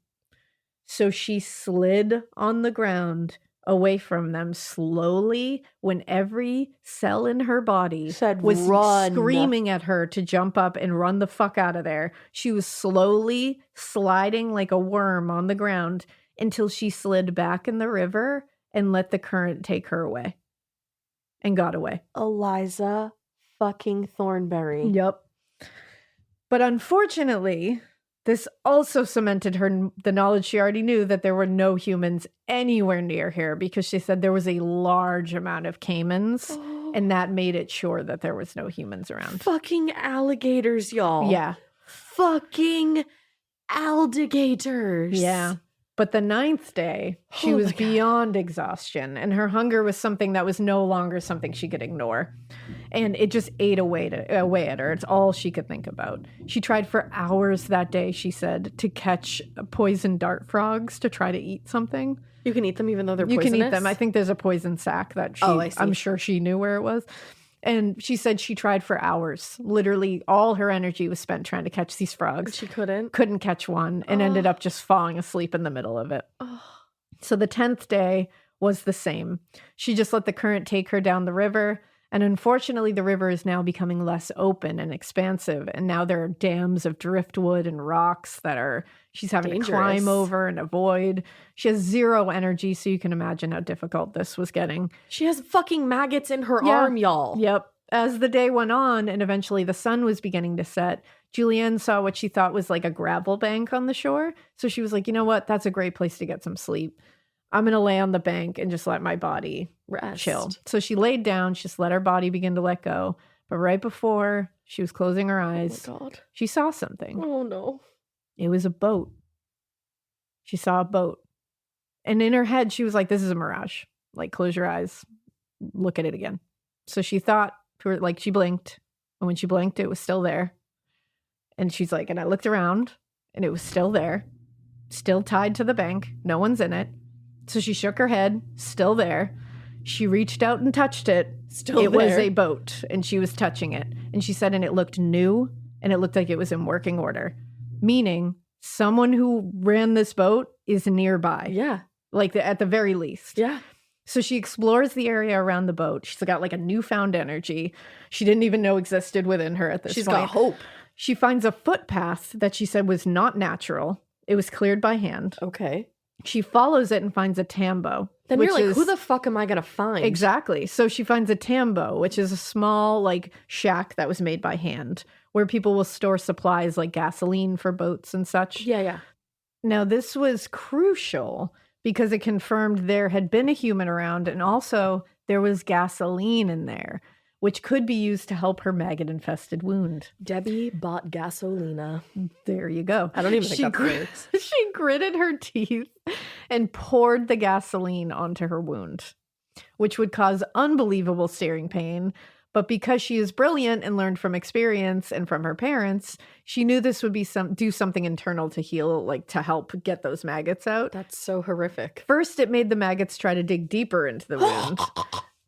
So she slid on the ground away from them slowly when every cell in her body was screaming at her to jump up and run the fuck out of there. She was slowly sliding like a worm on the ground until she slid back in the river and let the current take her away and got away. Eliza fucking Thornberry. Yep. But unfortunately, this also cemented the knowledge she already knew that there were no humans anywhere near here, because she said there was a large amount of caimans, and that made it sure that there was no humans around. Fucking alligators, y'all. Yeah. Fucking alligators. Yeah. But the 9th day, she was beyond exhaustion, and her hunger was something that was no longer something she could ignore. And it just ate away at her. It's all she could think about. She tried for hours that day, she said, to catch poison dart frogs to try to eat something. You can eat them even though they're poisonous? You can eat them. I think there's a poison sac that I'm sure she knew where it was. And she said she tried for hours. Literally, all her energy was spent trying to catch these frogs. She couldn't catch one, and ended up just falling asleep in the middle of it. So the 10th day was the same. She just let the current take her down the river. And unfortunately, the river is now becoming less open and expansive. And now there are dams of driftwood and rocks that she's having to climb over and avoid. She has zero energy, so you can imagine how difficult this was getting. She has fucking maggots in her arm, y'all. Yep. As the day went on and eventually the sun was beginning to set, Juliane saw what she thought was like a gravel bank on the shore. So she was like, you know what? That's a great place to get some sleep. I'm going to lay on the bank and just let my body chill. So she laid down, she just let her body begin to let go. But right before she was closing her eyes, she saw something. Oh, no. It was a boat. She saw a boat. And in her head, she was like, this is a mirage. Like, close your eyes. Look at it again. So she thought, she blinked. And when she blinked, it was still there. And she's like, and I looked around, and it was still there. Still tied to the bank. No one's in it. So she shook her head, still there. She reached out and touched it. It was a boat, and she was touching it. And she said, and it looked new, and it looked like it was in working order. Meaning, someone who ran this boat is nearby. Yeah. Like, at the very least. Yeah. So she explores the area around the boat. She's got like a newfound energy she didn't even know existed within her at this point. She's got hope. She finds a footpath that she said was not natural. It was cleared by hand. Okay. She follows it and finds a tambo. Then you're like, who the fuck am I going to find? Exactly. So she finds a tambo, which is a small like shack that was made by hand where people will store supplies like gasoline for boats and such. Yeah, yeah. Now, this was crucial because it confirmed there had been a human around, and also there was gasoline in there, which could be used to help her maggot-infested wound. Debbie bought gasolina. There you go. I don't even think that works. She gritted her teeth and poured the gasoline onto her wound, which would cause unbelievable searing pain. But because she is brilliant and learned from experience and from her parents, she knew this would be do something internal to heal, like to help get those maggots out. That's so horrific. First, it made the maggots try to dig deeper into the wound.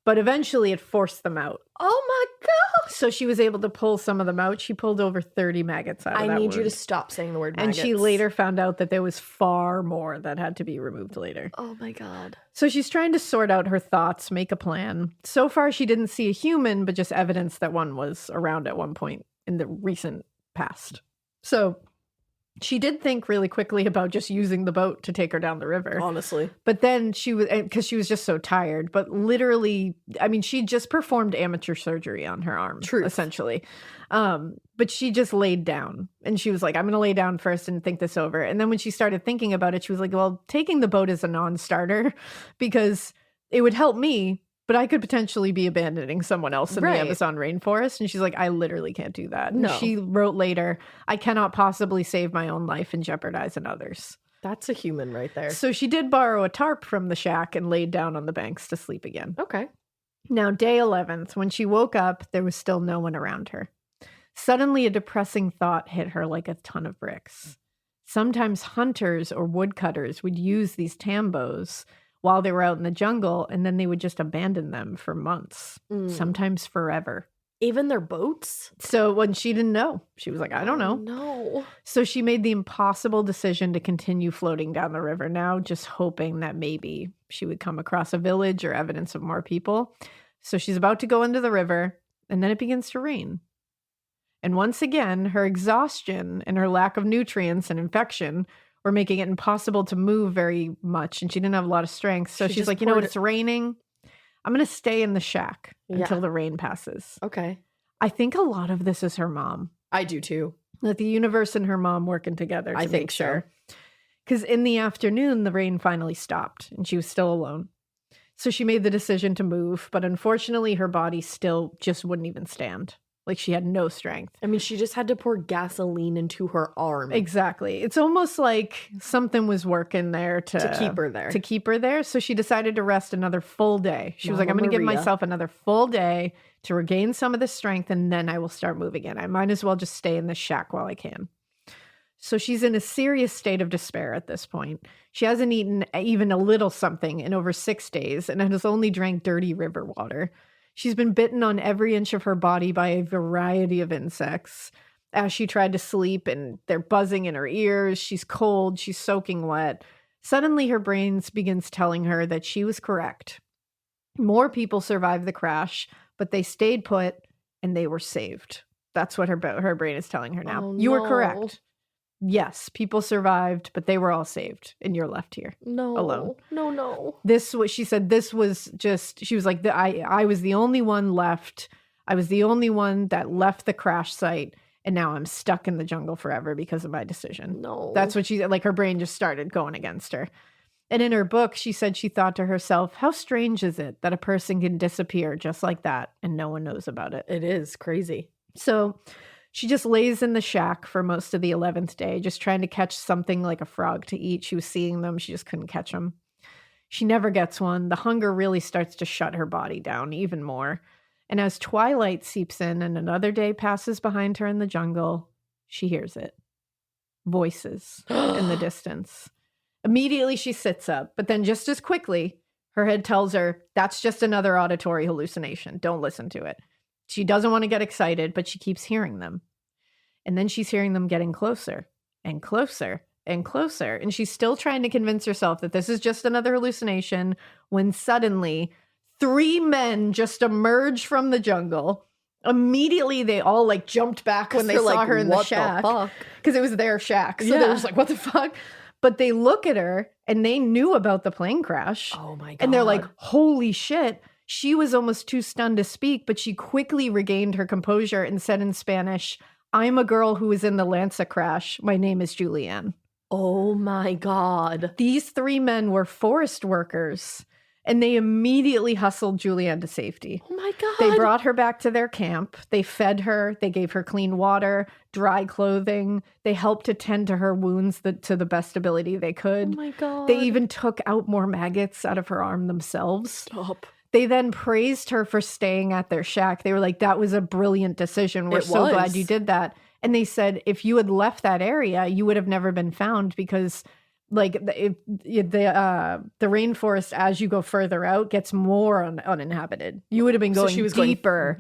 But eventually it forced them out. Oh my God. So she was able to pull some of them out. She pulled over 30 maggots out of that I need you to wound. stop saying the word And maggots. she later found out that there was far more that had to be removed later. Oh my God. So she's trying to sort out her thoughts, make a plan. So far, she didn't see a human, but just evidence that one was around at one point in the recent past. So she did think really quickly about just using the boat to take her down the river. Honestly. But then she was, because she was just so tired, but literally, I mean, she just performed amateur surgery on her arm, Truth. essentially. But she just laid down and she was like, I'm going to lay down first and think this over. And then when she started thinking about it, she was like, well, taking the boat is a non-starter because it would help me, but I could potentially be abandoning someone else in Right. the Amazon rainforest. And she's like, I literally can't do that. And No. she wrote later, I cannot possibly save my own life and jeopardize another's. That's a human right there. So she did borrow a tarp from the shack and laid down on the banks to sleep again. Okay. Now, day 11th, when she woke up, there was still no one around her. Suddenly, a depressing thought hit her like a ton of bricks. Sometimes hunters or woodcutters would use these tambos while they were out in the jungle, and then they would just abandon them for months, sometimes forever. Even their boats? So when she didn't know, she was like, I don't know. No. So she made the impossible decision to continue floating down the river now, just hoping that maybe she would come across a village or evidence of more people. So she's about to go into the river, and then it begins to rain. And once again, her exhaustion and her lack of nutrients and infection were making it impossible to move very much, and she didn't have a lot of strength. So She she's just like, you know what, poured- it's raining. I'm going to stay in the shack until Yeah. the rain passes. Okay. I think a lot of this is her mom. I do too. That the universe and her mom working together to I make think so. sure. Because in the afternoon, the rain finally stopped and she was still alone. So she made the decision to move, but unfortunately, her body still just wouldn't even stand. Like she had no strength. I mean, she just had to pour gasoline into her arm Exactly. It's almost like something was working there to keep her there. To keep her there. So she decided to rest another full day. She was like, I'm Mama going to give Maria. myself another full day to regain some of the strength, and then I will start moving again. I might as well just stay in the shack while I can. So she's in a serious state of despair at this point. She hasn't eaten even a little something in over 6 days and has only drank dirty river water. She's been bitten on every inch of her body by a variety of insects. As she tried to sleep and they're buzzing in her ears, she's cold, she's soaking wet. Suddenly her brain begins telling her that she was correct. More people survived the crash, but they stayed put and they were saved. That's what her brain is telling her now. Oh, You were no. correct. Yes, people survived, but they were all saved and you're left here. No. alone. No. This was, she said, this was just, she was like, I was the only one left. I was the only one that left the crash site. And now I'm stuck in the jungle forever because of my decision. No. That's what she, like her brain just started going against her. And in her book, she said she thought to herself, how strange is it that a person can disappear just like that and no one knows about it? It is crazy. So she just lays in the shack for most of the 11th day, just trying to catch something like a frog to eat. She was seeing them. She just couldn't catch them. She never gets one. The hunger really starts to shut her body down even more. And as twilight seeps in and another day passes behind her in the jungle, she hears it. Voices in the distance. Immediately she sits up, but then just as quickly, her head tells her, that's just another auditory hallucination. Don't listen to it. She doesn't want to get excited, but she keeps hearing them. And then she's hearing them getting closer and closer and closer. And she's still trying to convince herself that this is just another hallucination when suddenly 3 men just emerge from the jungle. Immediately, they all like jumped back when they They're saw like, her in the "What shack fuck?" because it was their shack. So they Yeah. were just like, what the fuck? But they look at her and they knew about the plane crash. Oh my God. And they're like, holy shit. She was almost too stunned to speak, but she quickly regained her composure and said in Spanish, I'm a girl who was in the Lansa crash. My name is Juliane. oh my God. These 3 men were forest workers, and they immediately hustled Juliane to safety. Oh my God. They brought her back to their camp. They fed her. They gave her clean water, dry clothing. They helped to tend to her wounds to the best ability they Oh could. my God. They even took out more maggots out of her arm themselves. Stop. They then praised her for staying at their shack. They were like, that was a brilliant decision. We're It so glad was. you did that. And they said, if you had left that area, you would have never been found because like the rainforest as you go further out gets more uninhabited. You would have been going deeper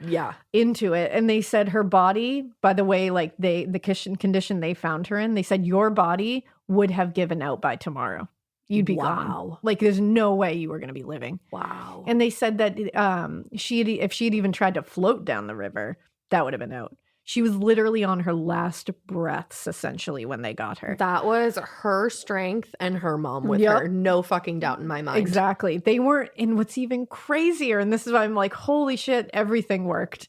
into it. And they said her body, by the way, like the condition they found her in, they said your body would have given out by tomorrow. You'd be gone. Like there's no way you were going to be living. Wow. And they said that if she had even tried to float down the river, that would have been out. She was literally on her last breaths, essentially, when they got her. That was her strength and her mom with her. No fucking doubt in my mind. Exactly. They weren't, and what's even crazier, and this is why I'm like, holy shit, everything worked.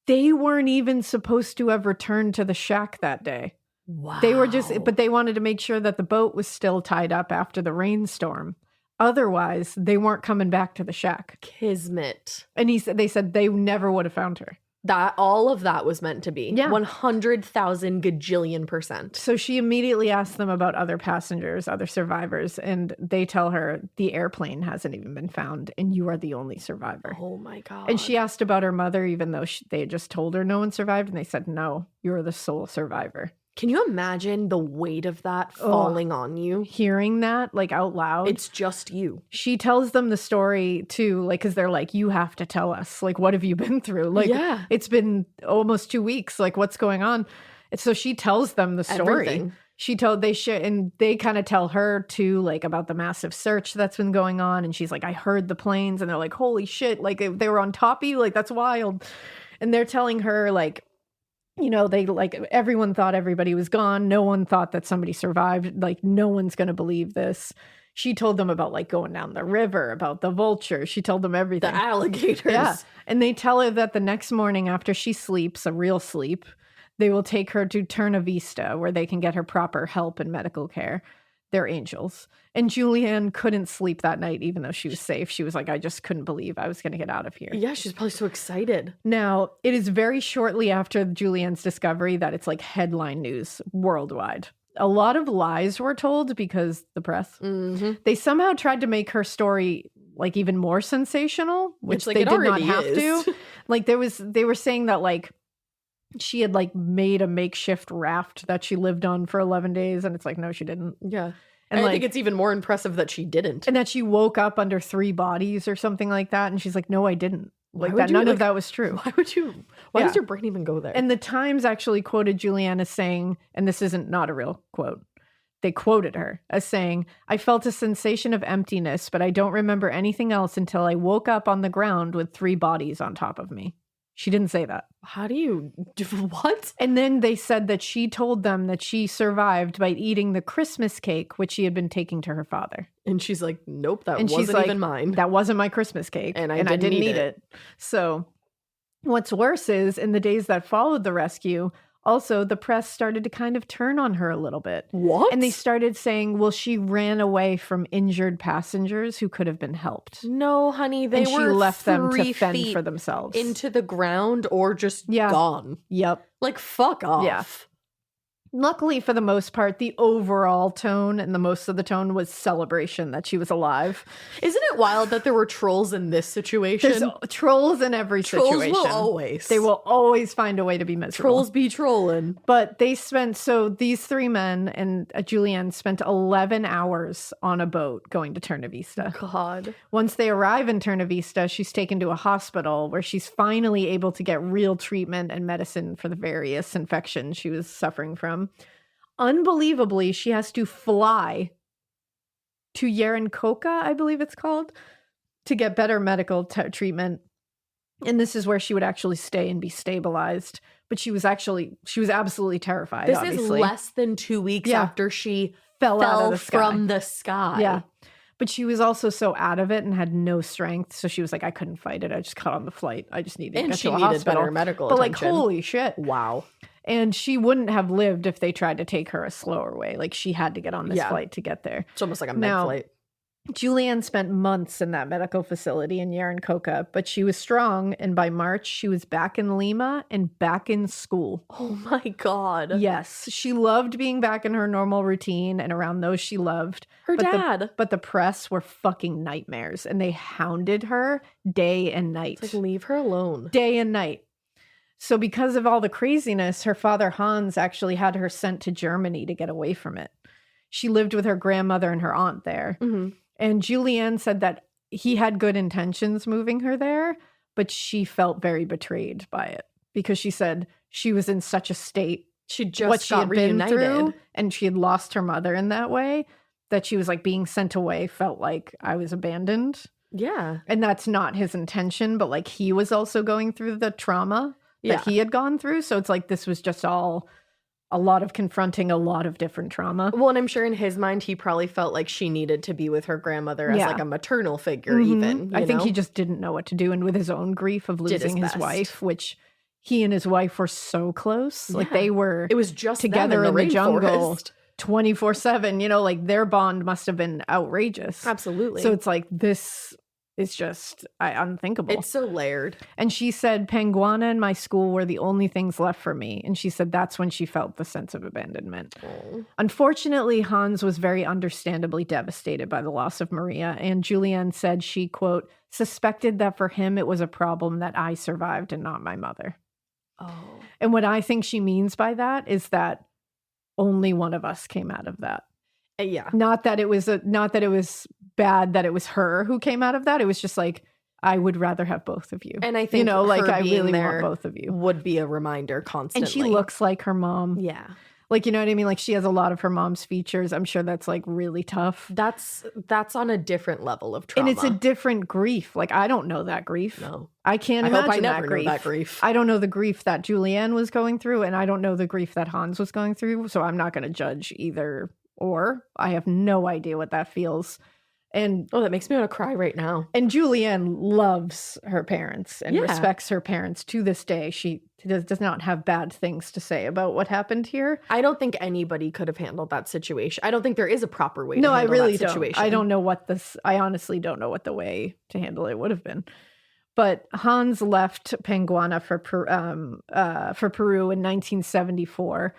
They weren't even supposed to have returned to the shack that day. Wow. They were but they wanted to make sure that the boat was still tied up after the rainstorm. Otherwise, they weren't coming back to the shack. Kismet. And they said they never would have found her. That all of that was meant to be. 100,000 gajillion %. So she immediately asked them about other passengers, other survivors, and they tell her the airplane hasn't even been found and you are the only survivor. Oh my God. And she asked about her mother, even though they had just told her no one survived, and they said, no, you're the sole survivor. Can you imagine the weight of that falling on you? Hearing that, like, out loud. It's just you. She tells them the story, too, like, because they're like, you have to tell us. Like, what have you been through? Like, it's been almost 2 weeks. Like, what's going on? And so she tells them the story. Everything. And they kind of tell her, too, like, about the massive search that's been going on. And she's like, I heard the planes. And they're like, holy shit. Like, they were on top of you. Like, that's wild. And they're telling her, like, you know, they like everyone thought everybody was gone. No one thought that somebody survived. Like, no one's going to believe this. She told them about like going down the river, about the vulture. She told them everything. The alligators. Yeah. And they tell her that the next morning after she sleeps, a real sleep, they will take her to Terna Vista where they can get her proper help and medical care. They're angels. And Juliane couldn't sleep that night, even though she was safe. She was like, I just couldn't believe I was going to get out of here. Yeah, she's probably so excited. Now, it is very shortly after Juliane's discovery that it's like headline news worldwide. A lot of lies were told because the press. Mm-hmm. They somehow tried to make her story like even more sensational, which like, they it did not already have is. to. Like they were saying that like she had like made a makeshift raft that she lived on for 11 days. And it's like, no, she didn't. Yeah. And I like, think it's even more impressive that she didn't. And that she woke up under 3 bodies or something like that. And she's like, no, I didn't. Like that. None of that was true. Why does your brain even go there? And the Times actually quoted Juliane as saying, and this isn't not a real quote. They quoted her as saying, I felt a sensation of emptiness, but I don't remember anything else until I woke up on the ground with 3 bodies on top of me. She didn't say that. How do you do what? And then they said that she told them that she survived by eating the Christmas cake, which she had been taking to her father. And she's like, nope, that and wasn't she's like, even mine. That wasn't my Christmas cake. And I didn't eat it. So what's worse is in the days that followed the rescue, also the press started to kind of turn on her a little bit. What? And they started saying, well, she ran away from injured passengers who could have been helped. No, honey, and she left them to fend for themselves. Into the ground or just gone. Yep. Like, fuck off. Yeah. Luckily, for the most part, the overall tone and the most of the tone was celebration that she was alive. Isn't it wild that there were trolls in this situation? There's trolls in every situation. Trolls will always. They will always find a way to be miserable. Trolls be trolling. But these 3 men and Juliane spent 11 hours on a boat going to Terna Vista. God. Once they arrive in Terna Vista, she's taken to a hospital where she's finally able to get real treatment and medicine for the various infections she was suffering from. Unbelievably, she has to fly to Yarenkoka, I believe it's called, to get better medical treatment. And this is where she would actually stay and be stabilized. But she was absolutely terrified. This obviously. is less than 2 weeks after she fell out of the sky. From the sky. Yeah. But she was also so out of it and had no strength. So she was like, I couldn't fight it. I just got on the flight. I just needed to get to a hospital. Better medical attention. But like, holy shit. Wow. And she wouldn't have lived if they tried to take her a slower way. Like, she had to get on this flight to get there. It's almost like a med flight. Juliane spent months in that medical facility in Yarenkoka, but she was strong. And by March, she was back in Lima and back in school. Oh my God. Yes. She loved being back in her normal routine and around those she loved. Her dad. But the press were fucking nightmares and they hounded her day and night. It's like, leave her alone. Day and night. So because of all the craziness, her father Hans actually had her sent to Germany to get away from it. She lived with her grandmother and her aunt there. And Juliane said that he had good intentions moving her there, but she felt very betrayed by it because she said she was in such a state. She just got reunited. And she had lost her mother in that way that she was like being sent away, felt like I was abandoned. Yeah. And that's not his intention, but like he was also going through the trauma that he had gone through. So it's like this was just all a lot of confronting a lot of different trauma. Well, and I'm sure in his mind, he probably felt like she needed to be with her grandmother as like a maternal figure, even. I think he just didn't know what to do. And with his own grief of losing his wife, which he and his wife were so close. Like they were it was just together in the jungle rainforest. 24/7. You know, like their bond must have been outrageous. Absolutely. So it's like this is just unthinkable. It's so layered. And she said, Penguana and my school were the only things left for me. And she said that's when she felt the sense of abandonment. Unfortunately, Hans was very understandably devastated by the loss of Maria. And Juliane said she, quote, suspected that for him it was a problem that I survived and not my mother. And what I think she means by that is that only one of us came out of that. Yeah. Not that it was bad that it was her who came out of that. It was just like, I would rather have both of you. And I think, you know, like her I really being want there both of you. would be a reminder constantly. And she looks like her mom. Yeah. Like, you know what I mean? Like she has a lot of her mom's features. I'm sure that's like really tough. That's on a different level of trauma. And it's a different grief. Like I don't know that grief. No. I can't I imagine hope I never that know that grief. I don't know the grief that Juliane was going through, and I don't know the grief that Hans was going through. So I'm not going to judge either or. I have no idea what that feels. And that makes me want to cry right now. And Juliane loves her parents and respects her parents to this day. She does not have bad things to say about what happened here. I don't think anybody could have handled that situation. I don't think there is a proper way to handle I really that situation. Don't. I don't know what I honestly don't know what the way to handle it would have been. But Hans left Penguana for Peru in 1974.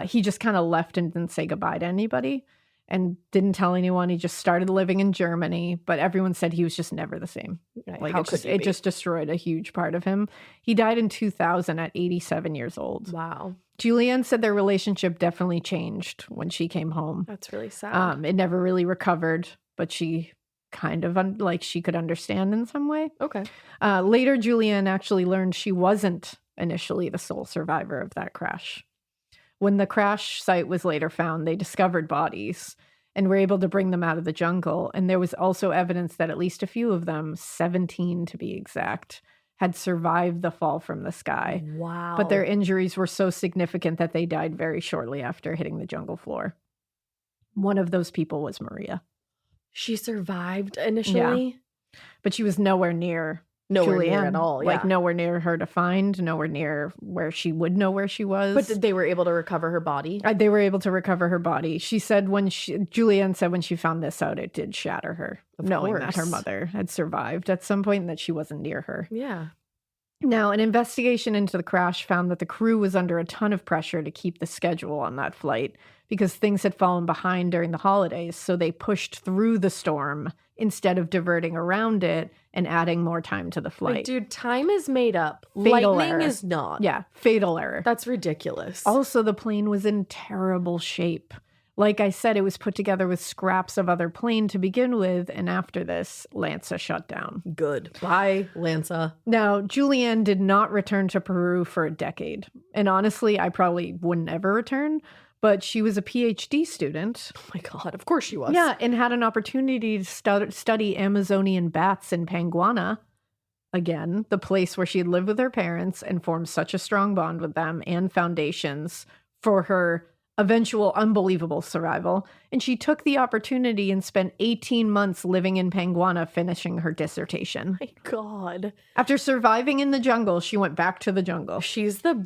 He just kind of left and didn't say goodbye to anybody. And didn't tell anyone. He just started living in Germany, but everyone said he was just never the same. Right. Like it just destroyed a huge part of him. He died in 2000 at 87 years old. Wow. Juliane said their relationship definitely changed when she came home. That's really sad. It never really recovered, but she kind of she could understand in some way. Okay. Later, Juliane actually learned she wasn't initially the sole survivor of that crash. When the crash site was later found, they discovered bodies and were able to bring them out of the jungle. And there was also evidence that at least a few of them, 17 to be exact, had survived the fall from the sky. Wow. But their injuries were so significant that they died very shortly after hitting the jungle floor. One of those people was Maria. She survived initially? Yeah. But she was nowhere near Juliane at all. Like nowhere near her to find, nowhere near where she would know where she was. But they were able to recover her body? They were able to recover her body. She said Juliane said when she found this out, it did shatter her, knowing that her mother had survived at some point and that she wasn't near her. Yeah. Now, an investigation into the crash found that the crew was under a ton of pressure to keep the schedule on that flight because things had fallen behind during the holidays, so they pushed through the storm instead of diverting around it and adding more time to the flight. Like, dude, time is made up. Fatal Lightning error. is not. Yeah, fatal error. That's ridiculous. Also, the plane was in terrible shape. Like I said, it was put together with scraps of other plane to begin with, and after this, Lansa shut down. Good. Bye, Lansa. Now, Juliane did not return to Peru for a decade. And honestly, I probably wouldn't ever return, but she was a PhD student. Oh my God, of course she was. Yeah, and had an opportunity to study Amazonian bats in Penguana. Again, the place where she had lived with her parents and formed such a strong bond with them and foundations for her eventual unbelievable survival. And she took the opportunity and spent 18 months living in Penguana finishing her dissertation. My God. After surviving in the jungle, she went back to the jungle. She's the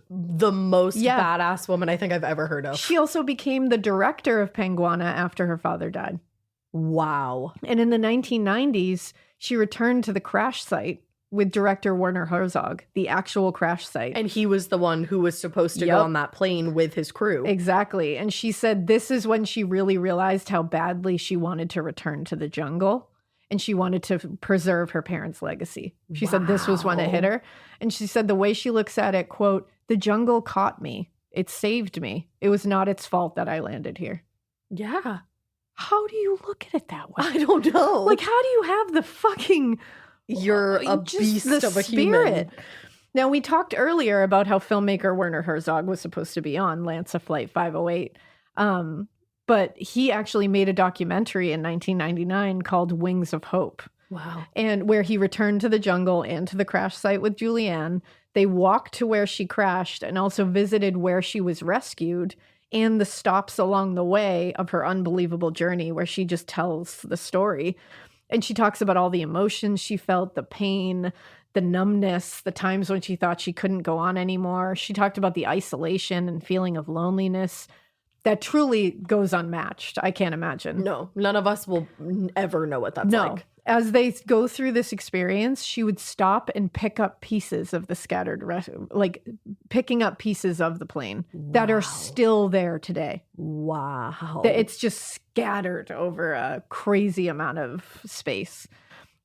most badass woman I think I've ever heard of. She also became the director of Penguana after her father died. Wow. And in the 1990s, she returned to the crash site with director Werner Herzog, the actual crash site. And he was the one who was supposed to go on that plane with his crew. Exactly. And she said this is when she really realized how badly she wanted to return to the jungle. And she wanted to preserve her parents' legacy. She said this was when it hit her. And she said the way she looks at it, quote, the jungle caught me. It saved me. It was not its fault that I landed here. Yeah. How do you look at it that way? I don't know. Like, how do you have the fucking... You're a just beast the of a spirit. human. Now, we talked earlier about how filmmaker Werner Herzog was supposed to be on Lansa Flight 508. But he actually made a documentary in 1999 called Wings of Hope. Wow. And where he returned to the jungle and to the crash site with Juliane. They walked to where she crashed and also visited where she was rescued and the stops along the way of her unbelievable journey where she just tells the story. And she talks about all the emotions she felt, the pain, the numbness, the times when she thought she couldn't go on anymore. She talked about the isolation and feeling of loneliness that truly goes unmatched. I can't imagine. No, none of us will ever know what that's like. As they go through this experience, she would stop and pick up pieces of the scattered, like picking up pieces of the plane that are still there today. Wow. It's just scattered over a crazy amount of space.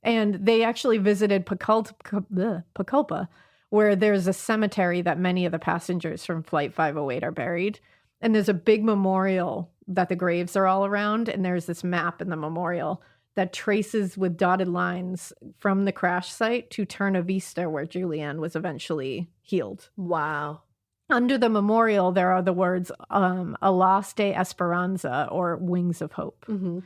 And they actually visited Pucallpa, where there's a cemetery that many of the passengers from Flight 508 are buried. And there's a big memorial that the graves are all around. And there's this map in the memorial that traces with dotted lines from the crash site to Terna Vista, where Juliane was eventually healed. Wow. Under the memorial, there are the words Alas de Esperanza, or Wings of Hope. Mm-hmm.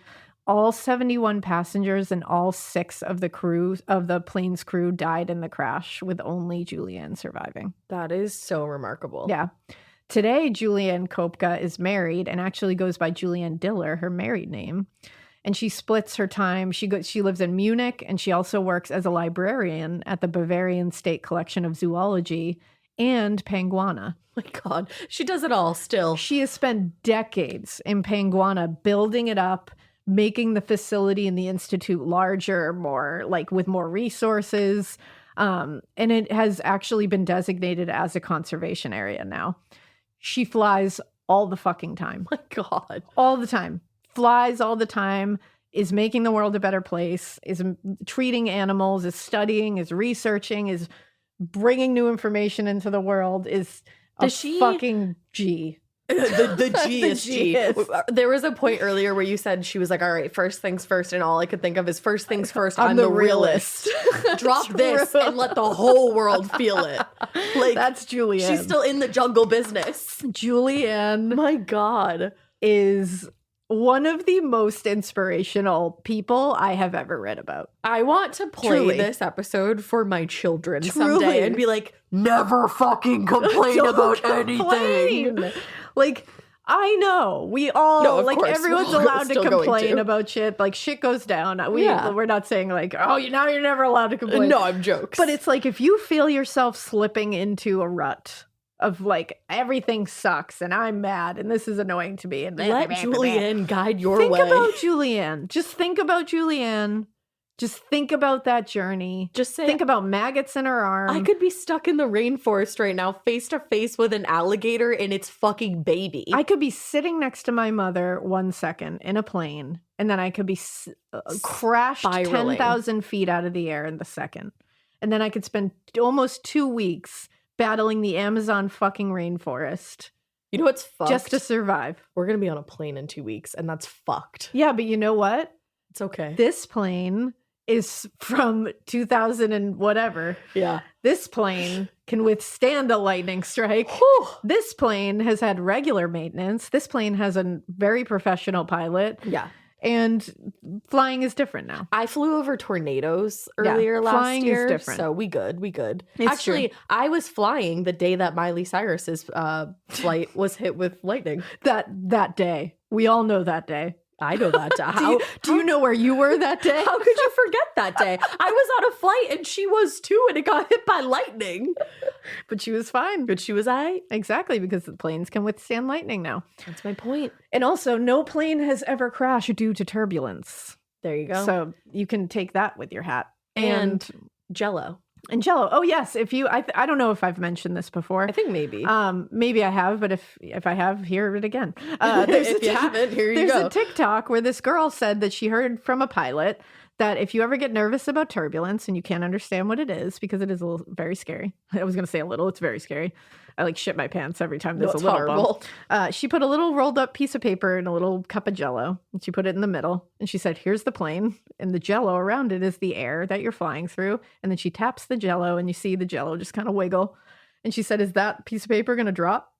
All 71 passengers and all 6 of the plane's crew died in the crash, with only Juliane surviving. That is so remarkable. Yeah. Today, Juliane Koepcke is married and actually goes by Juliane Diller, her married name. And she splits her time. She lives in Munich, and she also works as a librarian at the Bavarian State Collection of Zoology and Panguana. Oh my God. She does it all still. She has spent decades in Panguana building it up, making the facility and the institute larger, with more resources. And it has actually been designated as a conservation area now. She flies all the fucking time. Oh my God. All the time. Flies all the time, is making the world a better place, is treating animals, is studying, is researching, is bringing new information into the world, is fucking G. The G is G. There was a point earlier where you said she was like, all right, first things first, and all I could think of is first things first, I'm the realist. Drop this and let the whole world feel it. Like, that's Juliane. She's still in the jungle business. Juliane, my God, is one of the most inspirational people I have ever read about. I want to play this episode for my children someday and be like, never fucking complain about anything. Like, I know we all everyone's allowed to complain about shit. Like, shit goes down. We're not saying like, oh, now you're never allowed to complain. No, I'm jokes. But it's like, if you feel yourself slipping into a rut of like, everything sucks and I'm mad and this is annoying to me, and let Juliane guide your way. Think about Juliane. Just think about Juliane. Just think about that journey. Just think about maggots in her arm. I could be stuck in the rainforest right now, face to face with an alligator and its fucking baby. I could be sitting next to my mother 1 second in a plane, and then I could be crashed 10,000 feet out of the air in the second. And then I could spend almost 2 weeks battling the Amazon fucking rainforest. You know what's fucked? Just to survive. We're going to be on a plane in 2 weeks, and that's fucked. Yeah, but you know what? It's okay. This plane is from 2000 and whatever. Yeah. This plane can withstand a lightning strike. Whew. This plane has had regular maintenance. This plane has a very professional pilot. Yeah. And flying is different now. I flew over tornadoes earlier last flying year. Is different. So we good. It's Actually, true. I was flying the day that Miley Cyrus's flight was hit with lightning. That day. We all know that day. I know that day. Do you know where you were that day? How could you forget that day? I was on a flight and she was too, and it got hit by lightning. But she was fine. But she was Exactly, because the planes can withstand lightning now. That's my point. And also, no plane has ever crashed due to turbulence. There you go. So you can take that with your hat. And Jell-O. And Jell-O. Oh, yes. If you, I don't know if I've mentioned this before. I think maybe. Maybe I have, but if I have, hear it again. If you haven't, here you go. There's a TikTok where this girl said that she heard from a pilot that if you ever get nervous about turbulence and you can't understand what it is, because it is very scary. I was going to say a little, it's very scary. I like shit my pants every time there's a little horrible. bump. She put a little rolled up piece of paper in a little cup of Jell-O, and she put it in the middle. And she said, here's the plane. And the Jell-O around it is the air that you're flying through. And then she taps the Jell-O and you see the Jell-O just kind of wiggle. And she said, is that piece of paper going to drop?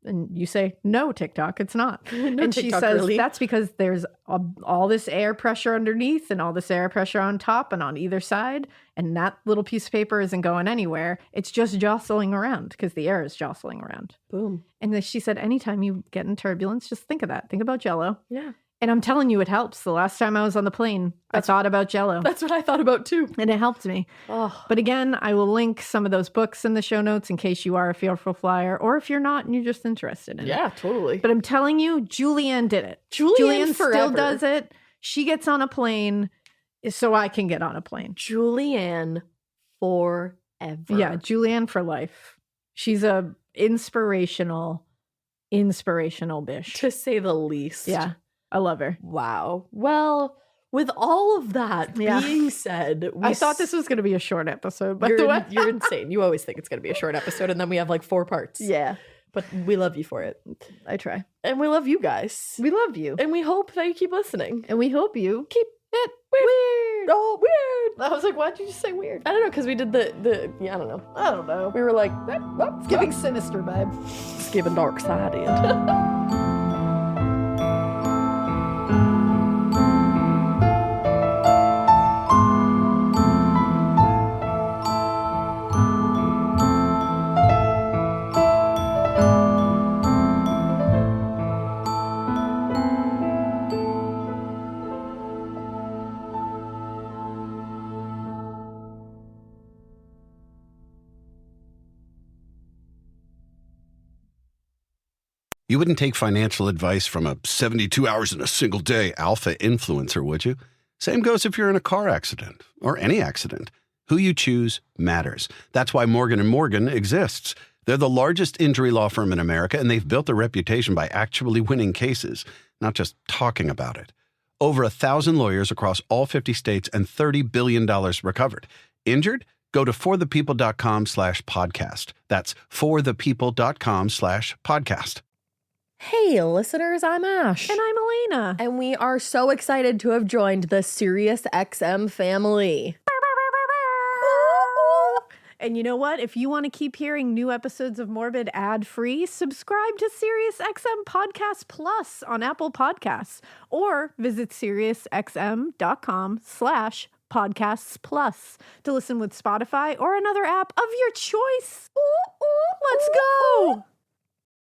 And you say, no, TikTok, it's not. No, and she TikTok, says, really? that's because there's all this air pressure underneath and all this air pressure on top and on either side. And that little piece of paper isn't going anywhere. It's just jostling around because the air is jostling around. Boom. And then she said, anytime you get in turbulence, just think of that. Think about Jell-O. Yeah. And I'm telling you, it helps. The last time I was on the plane, I thought about Jell-O. That's what I thought about too. And it helped me. Oh. But again, I will link some of those books in the show notes in case you are a fearful flyer or if you're not and you're just interested in it. Yeah, totally. But I'm telling you, Juliane did it. Juliane still forever. does it. She gets on a plane so I can get on a plane. Juliane forever. Yeah, Juliane for life. She's a inspirational bish. To say the least. Yeah, I love her. Wow. Well, with all of that being said, I thought this was going to be a short episode, by the way. You're insane. You always think it's going to be a short episode, and then we have like 4 parts. Yeah, But we love you for it. I try. And we love you guys. We love you. And we hope that you keep listening. And we hope you Keep it weird. Oh, weird. I was like, why'd you just say weird? I don't know, because we did the yeah, I don't know. I don't know. We were like, It's giving sinister vibe. it's giving dark sided. You wouldn't take financial advice from a 72 hours in a single day alpha influencer, would you? Same goes if you're in a car accident or any accident. Who you choose matters. That's why Morgan & Morgan exists. They're the largest injury law firm in America, and they've built a reputation by actually winning cases, not just talking about it. Over 1,000 lawyers across all 50 states and $30 billion recovered. Injured? Go to forthepeople.com/podcast. That's forthepeople.com/podcast. Hey, listeners, I'm Ash. And I'm Elena. And we are so excited to have joined the SiriusXM family. And you know what? If you want to keep hearing new episodes of Morbid ad-free, subscribe to SiriusXM Podcast Plus on Apple Podcasts or visit SiriusXM.com/podcasts plus to listen with Spotify or another app of your choice. Let's go.